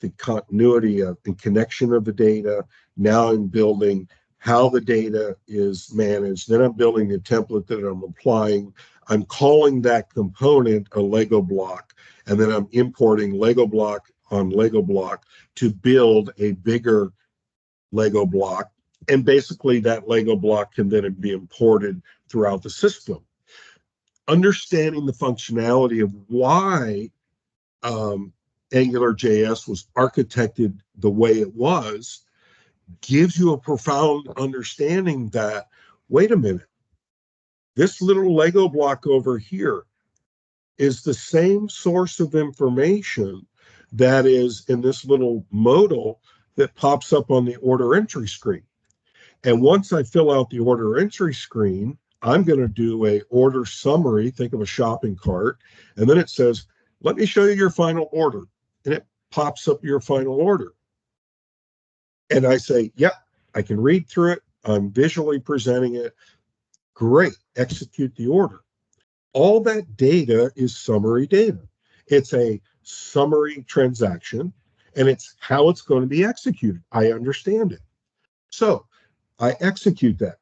the continuity of the connection of the data. Now I'm building how the data is managed. Then I'm building the template that I'm applying. I'm calling that component a Lego block, and then I'm importing Lego block on Lego block to build a bigger Lego block. And basically that Lego block can then be imported throughout the system. Understanding the functionality of why AngularJS was architected the way it was gives you a profound understanding that, wait a minute, this little Lego block over here is the same source of information that is in this little modal that pops up on the order entry screen. And once I fill out the order entry screen, I'm going to do a order summary, think of a shopping cart, and then it says, let me show you your final order. And it pops up your final order. And I say, yep, I can read through it. I'm visually presenting it. Great, execute the order. All that data is summary data. It's a summary transaction, and it's how it's going to be executed. I understand it. So I execute that.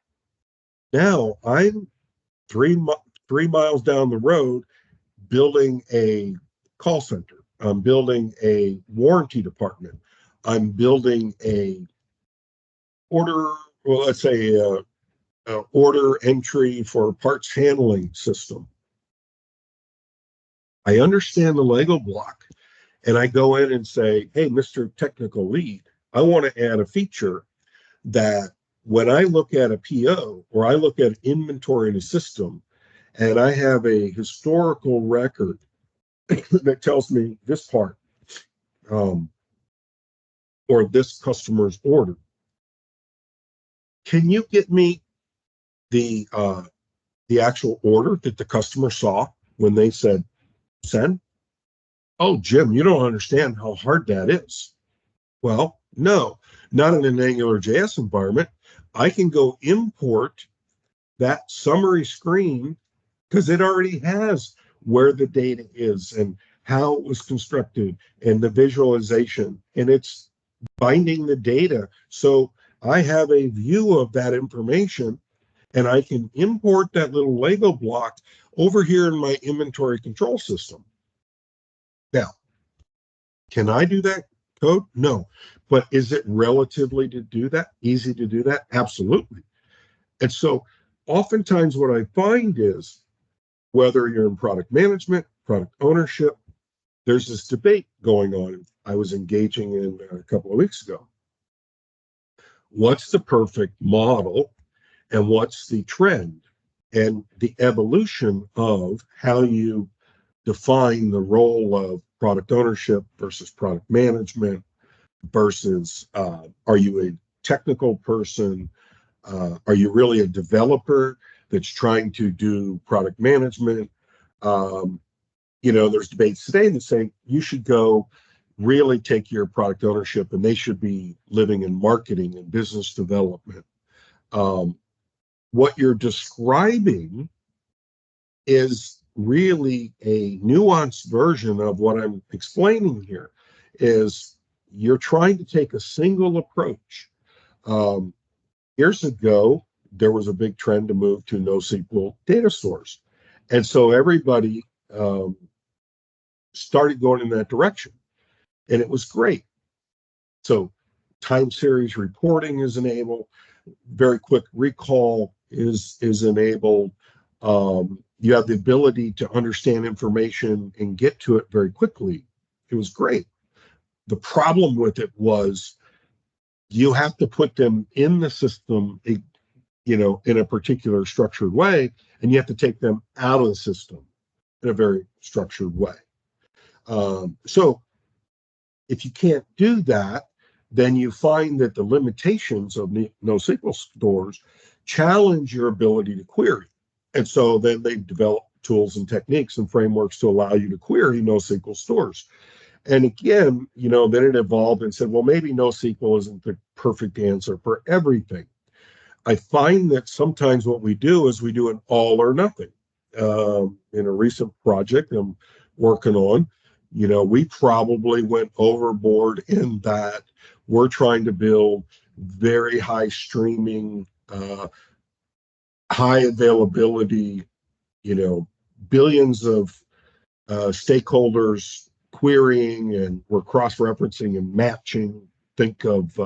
Now I'm three miles down the road building a call center. I'm building a warranty department. I'm building a order, well, let's say order entry for parts handling system. I understand the Lego block, and I go in and say, hey, Mr. Technical Lead, I want to add a feature that when I look at a PO or I look at inventory in a system and I have a historical record that tells me this part or this customer's order, can you get me the actual order that the customer saw when they said send? Oh, Jim, you don't understand how hard that is. Well, no, not in an AngularJS environment. I can go import that summary screen because it already has where the data is and how it was constructed and the visualization, and it's binding the data. So I have a view of that information, and I can import that little Lego block over here in my inventory control system. Now, can I do that code? No. But is it relatively to do that? Easy to do that? Absolutely. And so oftentimes what I find is whether you're in product management, product ownership, there's this debate going on. I was engaging in a couple of weeks ago. What's the perfect model and what's the trend and the evolution of how you define the role of product ownership versus product management versus are you a technical person? Are you really a developer that's trying to do product management? There's debates today that say you should go really take your product ownership and they should be living in marketing and business development. What you're describing is really a nuanced version of what I'm explaining here. Is you're trying to take a single approach. Years ago, there was a big trend to move to NoSQL data stores. And so everybody started going in that direction. And it was great. So time series reporting is enabled. Very quick recall is enabled. You have the ability to understand information and get to it very quickly. It was great. The problem with it was you have to put them in the system, in a particular structured way, and you have to take them out of the system in a very structured way. So if you can't do that, then you find that the limitations of NoSQL stores challenge your ability to query. And so then they develop tools and techniques and frameworks to allow you to query NoSQL stores. And again, then it evolved and said, well, maybe NoSQL isn't the perfect answer for everything. I find that sometimes what we do is we do an all or nothing. In a recent project I'm working on, we probably went overboard in that we're trying to build very high streaming, high availability, billions of stakeholders querying, and we're cross-referencing and matching. Think of,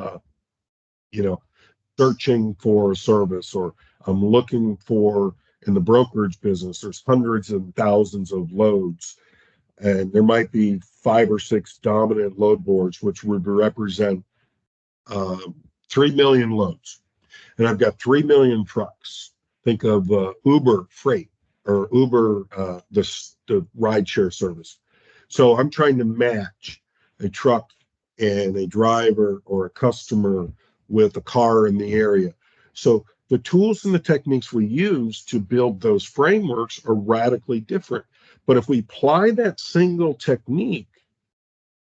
searching for a service, or I'm looking for, in the brokerage business, there's hundreds and thousands of loads, and there might be 5 or 6 dominant load boards, which would represent 3 million loads, and I've got 3 million trucks. Think of Uber Freight or Uber, the rideshare service. So I'm trying to match a truck and a driver or a customer with a car in the area. So the tools and the techniques we use to build those frameworks are radically different. But if we apply that single technique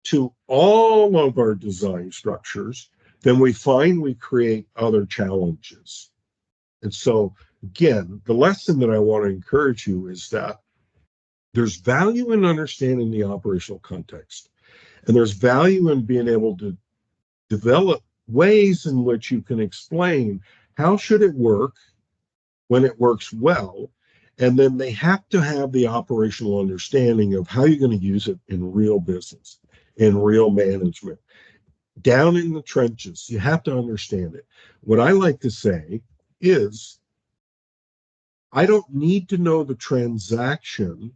to all of our design structures, then we find we create other challenges. And so, again, the lesson that I want to encourage you is that there's value in understanding the operational context, and there's value in being able to develop ways in which you can explain how should it work when it works well, and then they have to have the operational understanding of how you're going to use it in real business, in real management, down in the trenches. You have to understand it. What I like to say is, I don't need to know the transaction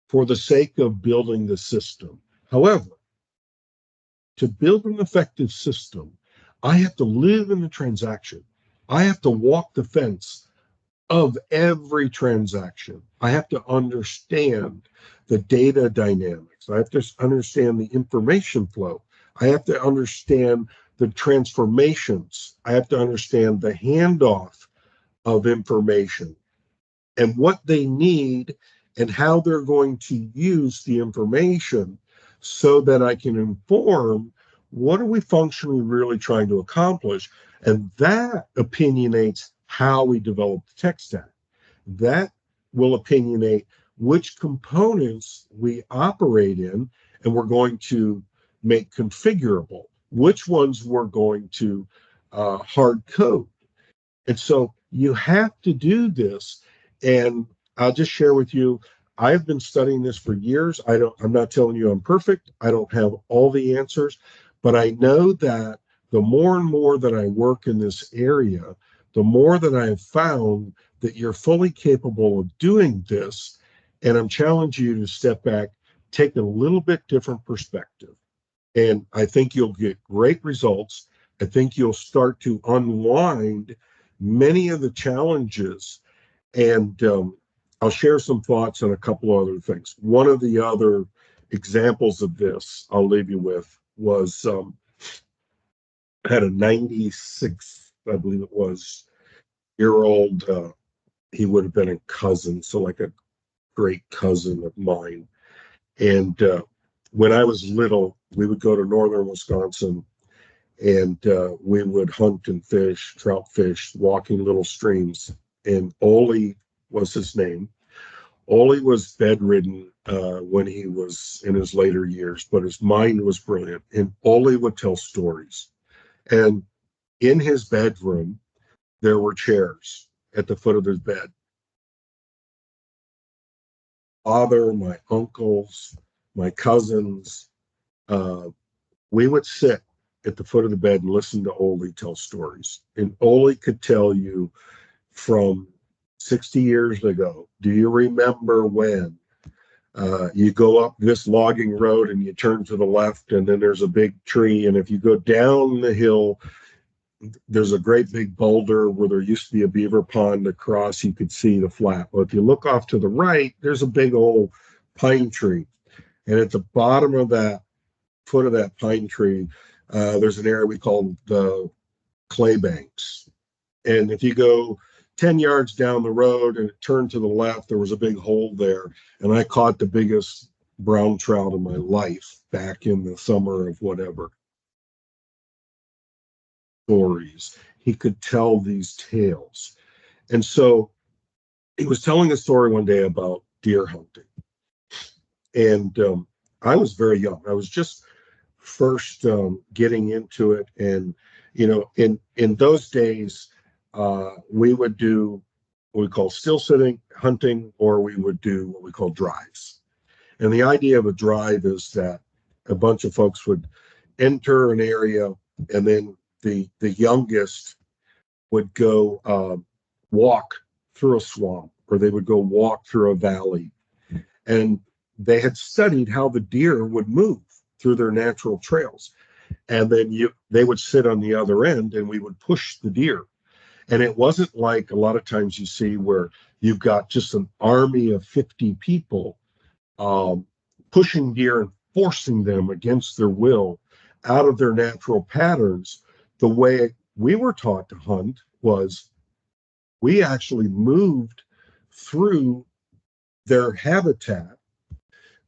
for the sake of building the system. However, to build an effective system, I have to live in the transaction. I have to walk the fence of every transaction. I have to understand the data dynamics. I have to understand the information flow. I have to understand the transformations. I have to understand the handoff of information and what they need and how they're going to use the information so that I can inform what are we functionally really trying to accomplish. And that opinionates how we develop the tech stack. That will opinionate which components we operate in and we're going to make configurable, which ones we're going to hard code. And so you have to do this. And I'll just share with you, I've been studying this for years. I'm not telling you I'm perfect. I don't have all the answers, but I know that the more and more that I work in this area, the more that I have found that you're fully capable of doing this. And I'm challenging you to step back, take a little bit different perspective. And I think you'll get great results. I think you'll start to unwind many of the challenges. And I'll share some thoughts on a couple of other things. One of the other examples of this I'll leave you with was had a 96, I believe it was, year old. He would have been a cousin, so like a great cousin of mine. And when I was little, we would go to northern Wisconsin and we would hunt and fish, trout fish, walking little streams. And Ole was his name. Ole was bedridden when he was in his later years, but his mind was brilliant. And Ole would tell stories. And in his bedroom, there were chairs at the foot of his bed. Father, my uncles, my cousins, we would sit at the foot of the bed and listen to Ole tell stories. And Ole could tell you from 60 years ago, do you remember when you go up this logging road and you turn to the left and then there's a big tree, and if you go down the hill, there's a great big boulder where there used to be a beaver pond across, you could see the flat. Well, if you look off to the right, there's a big old pine tree. And at the bottom of that foot of that pine tree, there's an area we call the clay banks. And if you go 10 yards down the road and it turned to the left, there was a big hole there. And I caught the biggest brown trout of my life back in the summer of whatever. Stories. He could tell these tales. And so he was telling a story one day about deer hunting. And I was very young. I was just first getting into it. And, you know, in those days, we would do what we call still sitting hunting, or we would do what we call drives. And the idea of a drive is that a bunch of folks would enter an area, and then the youngest would go walk through a swamp, or they would go walk through a valley. And they had studied how the deer would move through their natural trails. And then they would sit on the other end and we would push the deer. And it wasn't like a lot of times you see where you've got just an army of 50 people pushing deer and forcing them against their will out of their natural patterns. The way we were taught to hunt was we actually moved through their habitat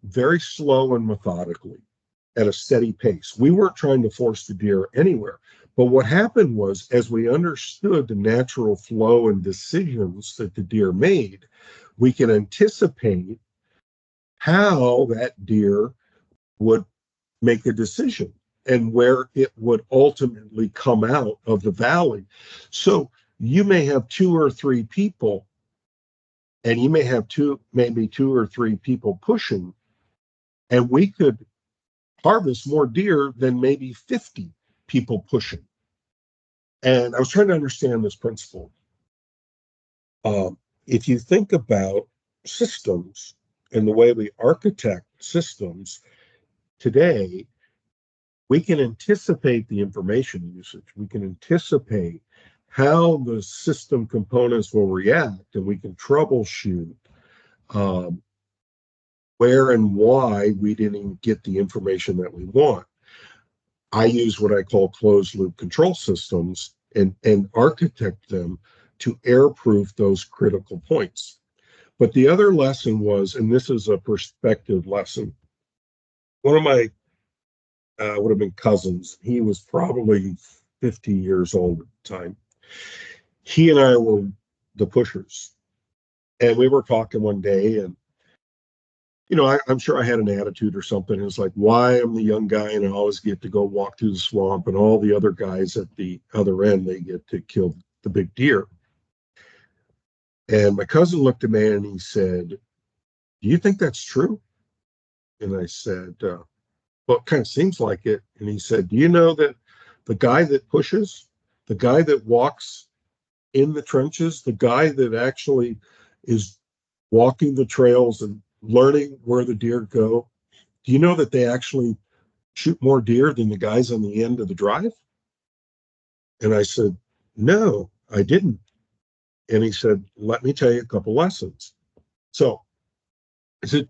very slow and methodically at a steady pace. We weren't trying to force the deer anywhere. But what happened was, as we understood the natural flow and decisions that the deer made, we can anticipate how that deer would make a decision and where it would ultimately come out of the valley. So you may have 2 or 3 people, and you may have maybe 2 or 3 people pushing, and we could harvest more deer than maybe 50 people pushing. And I was trying to understand this principle. If you think about systems and the way we architect systems today, we can anticipate the information usage. We can anticipate how the system components will react, and we can troubleshoot where and why we didn't get the information that we want. I use what I call closed loop control systems and architect them to airproof those critical points. But the other lesson was, and this is a perspective lesson, one of my would have been cousins. He was probably 50 years old at the time. He and I were the pushers. And we were talking one day, and I'm sure I had an attitude or something. It was like, why I'm the young guy and I always get to go walk through the swamp, and all the other guys at the other end, they get to kill the big deer. And my cousin looked at me and he said, do you think that's true? And I said, well, it kind of seems like it. And he said, do you know that the guy that pushes, the guy that walks in the trenches, the guy that actually is walking the trails and learning where the deer go, do you know that they actually shoot more deer than the guys on the end of the drive? And I said, no, I didn't. And he said, let me tell you a couple lessons. So I said,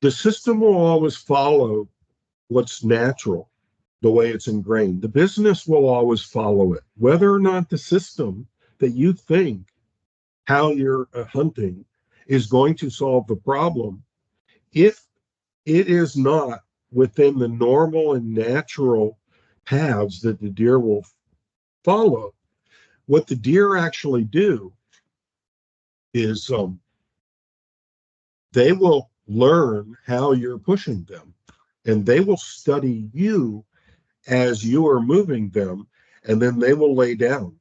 the system will always follow what's natural, the way it's ingrained. The business will always follow it, whether or not the system that you think how you're hunting is going to solve the problem. If it is not within the normal and natural paths that the deer will follow, what the deer actually do is they will learn how you're pushing them, and they will study you as you are moving them, and then they will lay down.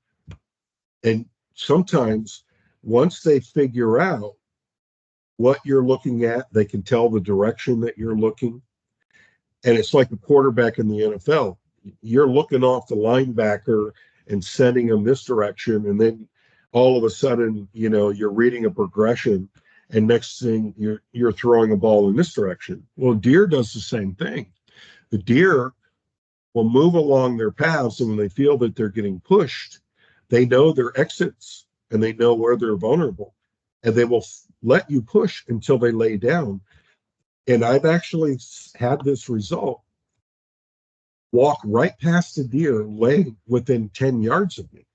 And sometimes once they figure out what you're looking at, they can tell the direction that you're looking. And it's like a quarterback in the NFL. You're looking off the linebacker and sending them this direction, and then all of a sudden, you're reading a progression, and next thing you're throwing a ball in this direction. Well, deer does the same thing. The deer will move along their paths, and when they feel that they're getting pushed, they know their exits and they know where they're vulnerable, and they will let you push until they lay down. And I've actually had this result: walk right past the deer laying within 10 yards of me.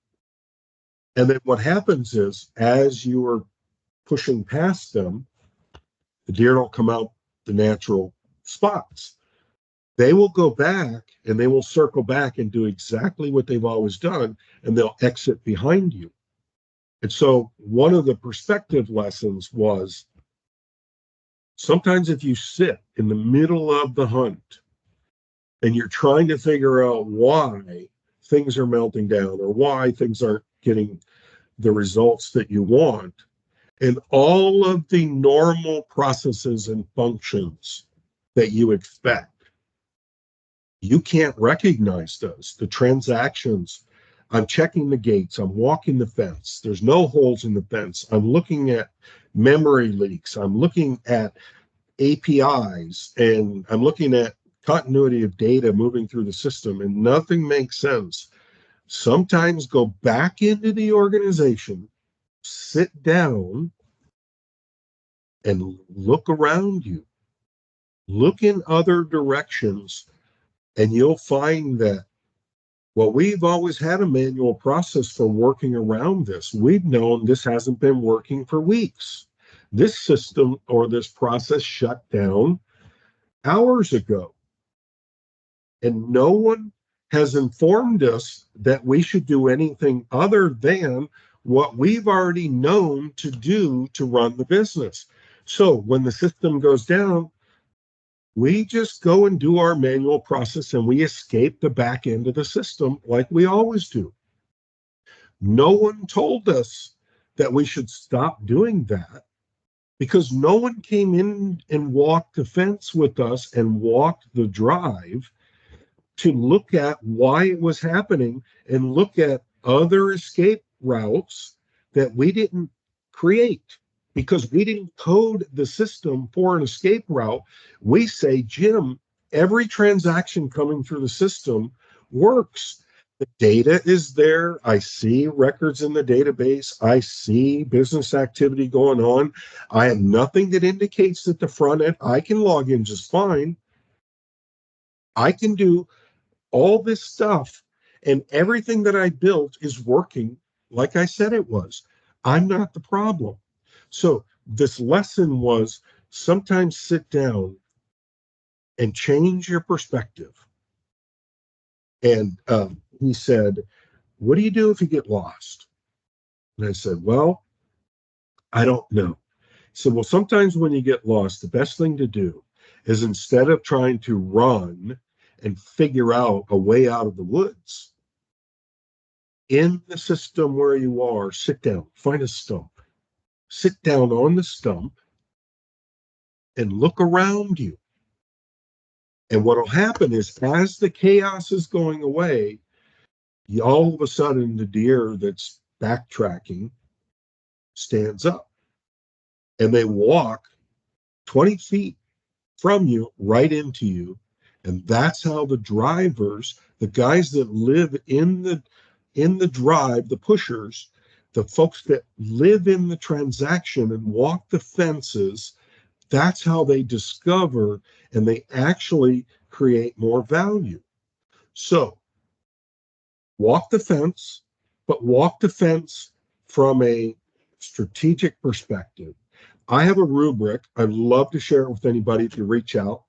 And then what happens is, as you are pushing past them, the deer don't come out the natural spots. They will go back and they will circle back and do exactly what they've always done, and they'll exit behind you. And so one of the perspective lessons was, sometimes if you sit in the middle of the hunt and you're trying to figure out why things are melting down or why things aren't getting the results that you want, and all of the normal processes and functions that you expect, you can't recognize those. The transactions, I'm checking the gates, I'm walking the fence, there's no holes in the fence, I'm looking at memory leaks, I'm looking at APIs, and I'm looking at continuity of data moving through the system and nothing makes sense, sometimes go back into the organization, sit down, and look around you. Look in other directions, and you'll find that, well, we've always had a manual process for working around this. We've known this hasn't been working for weeks. This system or this process shut down hours ago, and no one has informed us that we should do anything other than what we've already known to do to run the business. So when the system goes down, we just go and do our manual process and we escape the back end of the system like we always do. No one told us that we should stop doing that because no one came in and walked the fence with us and walked the drive to look at why it was happening and look at other escape routes that we didn't create because we didn't code the system for an escape route. We say, Jim, every transaction coming through the system works. The data is there. I see records in the database. I see business activity going on. I have nothing that indicates that the front end, I can log in just fine. I can do all this stuff, and everything that I built is working like I said it was. I'm not the problem. So this lesson was sometimes sit down and change your perspective. And he said, what do you do if you get lost? And I said, well, I don't know. He said, well, sometimes when you get lost, the best thing to do is instead of trying to run and figure out a way out of the woods, in the system where you are, sit down, find a stump, sit down on the stump and look around you. And what will happen is as the chaos is going away, all of a sudden the deer that's backtracking stands up and they walk 20 feet from you right into you. And that's how the drivers, the guys that live in the drive, the pushers, the folks that live in the transaction and walk the fences, that's how they discover and they actually create more value. So walk the fence, but walk the fence from a strategic perspective. I have a rubric. I'd love to share it with anybody if you reach out,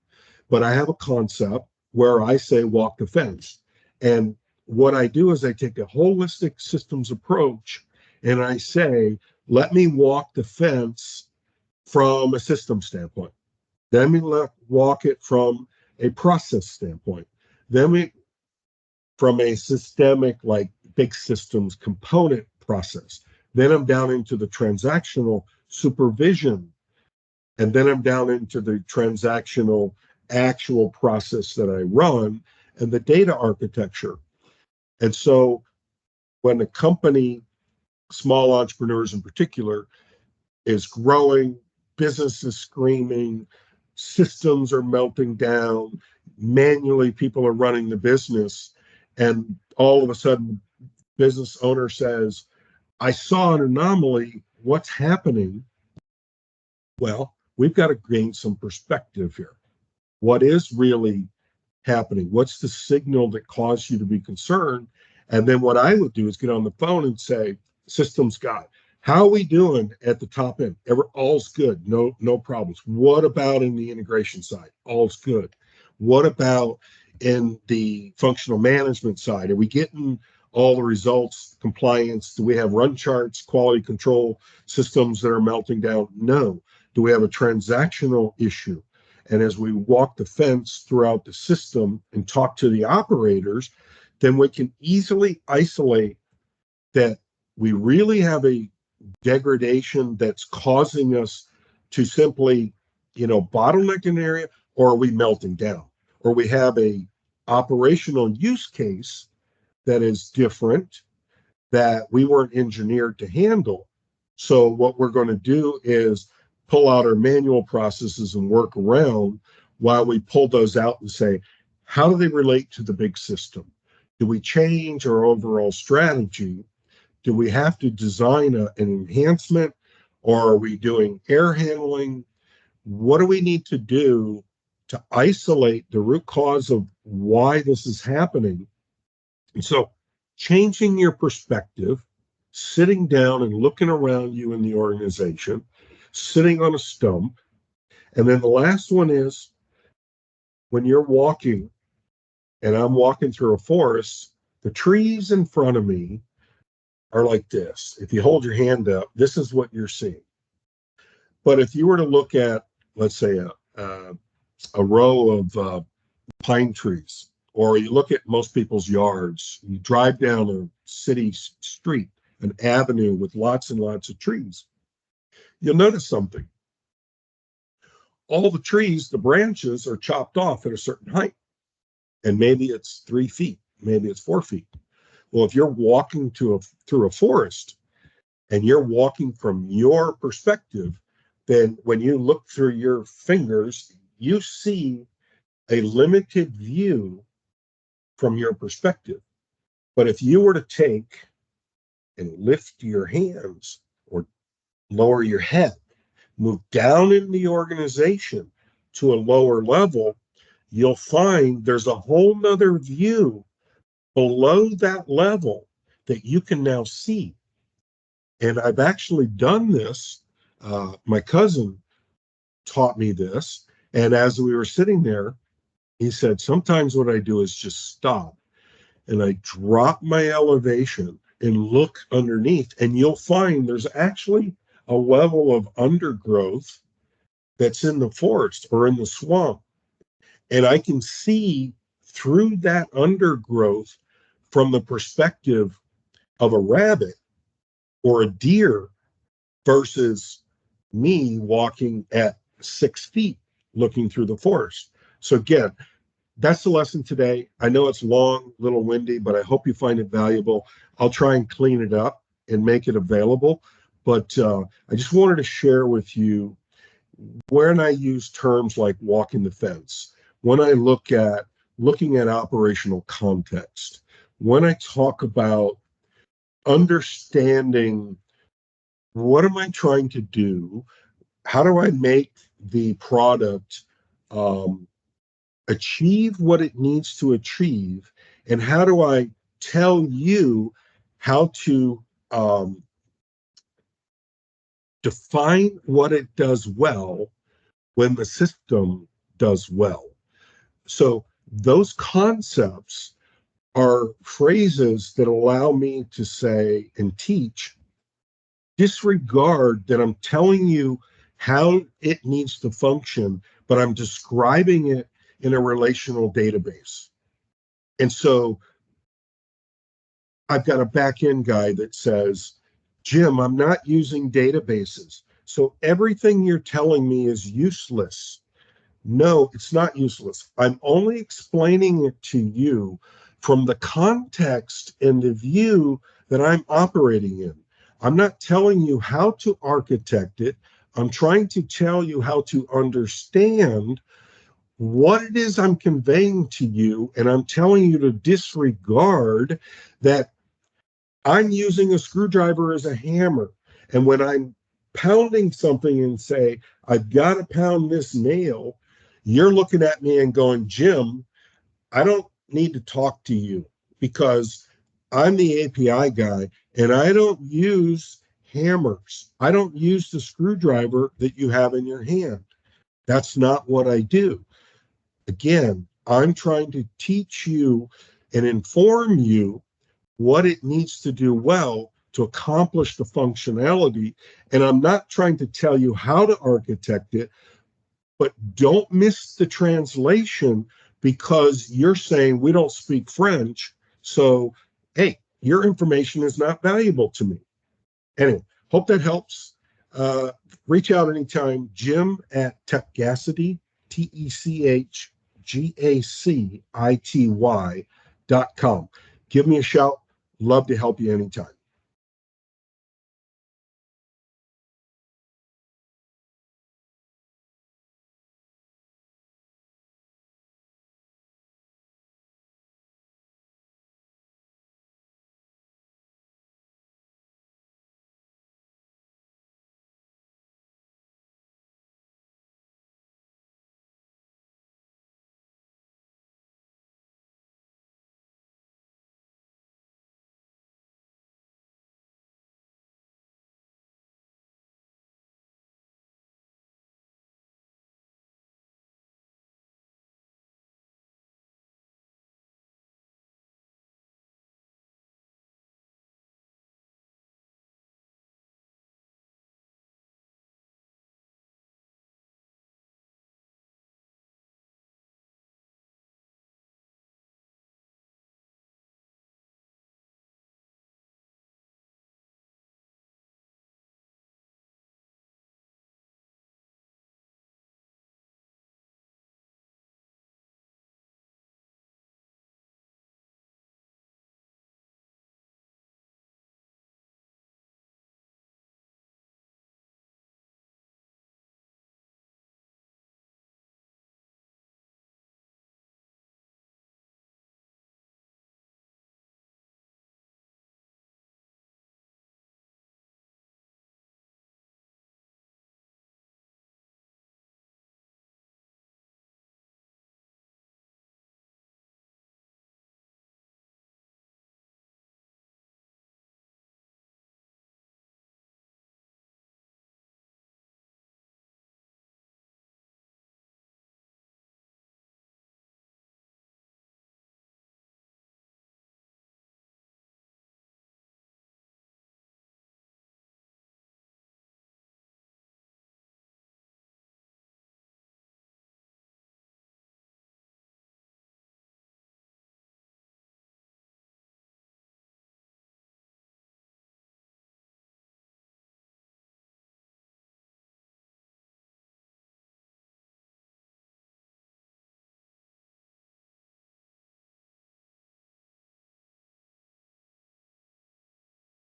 but I have a concept where I say walk the fence. And what I do is I take a holistic systems approach and I say, let me walk the fence from a system standpoint. Then we walk it from a process standpoint. Then we from a systemic, like big systems component process. Then I'm down into the transactional supervision. And then I'm down into the transactional actual process that I run and the data architecture. And so when a company, small entrepreneurs in particular, is growing, business is screaming, systems are melting down, manually people are running the business, and all of a sudden business owner says, I saw an anomaly, what's happening? Well, we've got to gain some perspective here. What is really happening? What's the signal that caused you to be concerned? And then what I would do is get on the phone and say, systems guy, how are we doing at the top end? All's good, no problems. What about in the integration side? All's good. What about in the functional management side? Are we getting all the results, compliance? Do we have run charts, quality control systems that are melting down? No. Do we have a transactional issue? And as we walk the fence throughout the system and talk to the operators, then we can easily isolate that we really have a degradation that's causing us to simply, bottleneck an area, or are we melting down? Or we have a operational use case that is different that we weren't engineered to handle. So what we're going to do is pull out our manual processes and work around while we pull those out and say, how do they relate to the big system? Do we change our overall strategy? Do we have to design an enhancement, or are we doing air handling? What do we need to do to isolate the root cause of why this is happening? And so changing your perspective, sitting down and looking around you in the organization, sitting on a stump. And then the last one is when you're walking and I'm walking through a forest, the trees in front of me are like this. If you hold your hand up, this is what you're seeing. But if you were to look at, let's say, a row of pine trees, or you look at most people's yards, you drive down a city street, an avenue with lots and lots of trees, you'll notice something. All the trees, the branches are chopped off at a certain height. And maybe it's 3 feet, maybe it's 4 feet. Well, if you're walking through a forest and you're walking from your perspective, then when you look through your fingers, you see a limited view from your perspective. But if you were to take and lift your hands or lower your head, move down in the organization to a lower level, you'll find there's a whole nother view below that level that you can now see. And I've actually done this. My cousin taught me this. And as we were sitting there, he said, sometimes what I do is just stop and I drop my elevation and look underneath, and you'll find there's actually a level of undergrowth that's in the forest or in the swamp. And I can see through that undergrowth from the perspective of a rabbit or a deer versus me walking at 6 feet looking through the forest. So again, that's the lesson today. I know it's long, a little windy, but I hope you find it valuable. I'll try and clean it up and make it available. But I just wanted to share with you when I use terms like walking the fence, when I looking at operational context, when I talk about understanding what am I trying to do, how do I make the product achieve what it needs to achieve, and how do I tell you how to define what it does well when the system does well. So those concepts are phrases that allow me to say and teach, disregard that I'm telling you how it needs to function, but I'm describing it in a relational database. And so I've got a back-end guy that says, Jim, I'm not using databases, so everything you're telling me is useless. No, it's not useless. I'm only explaining it to you from the context and the view that I'm operating in. I'm not telling you how to architect it. I'm trying to tell you how to understand what it is I'm conveying to you, and I'm telling you to disregard that I'm using a screwdriver as a hammer. And when I'm pounding something and say, I've got to pound this nail, you're looking at me and going, Jim, I don't need to talk to you because I'm the API guy and I don't use hammers. I don't use the screwdriver that you have in your hand. That's not what I do. Again, I'm trying to teach you and inform you what it needs to do well to accomplish the functionality. And I'm not trying to tell you how to architect it, but don't miss the translation because you're saying we don't speak French. So, hey, your information is not valuable to me. Anyway, hope that helps. Reach out anytime. Jim at Techgacity, TechGacity.com. Give me a shout. Love to help you anytime.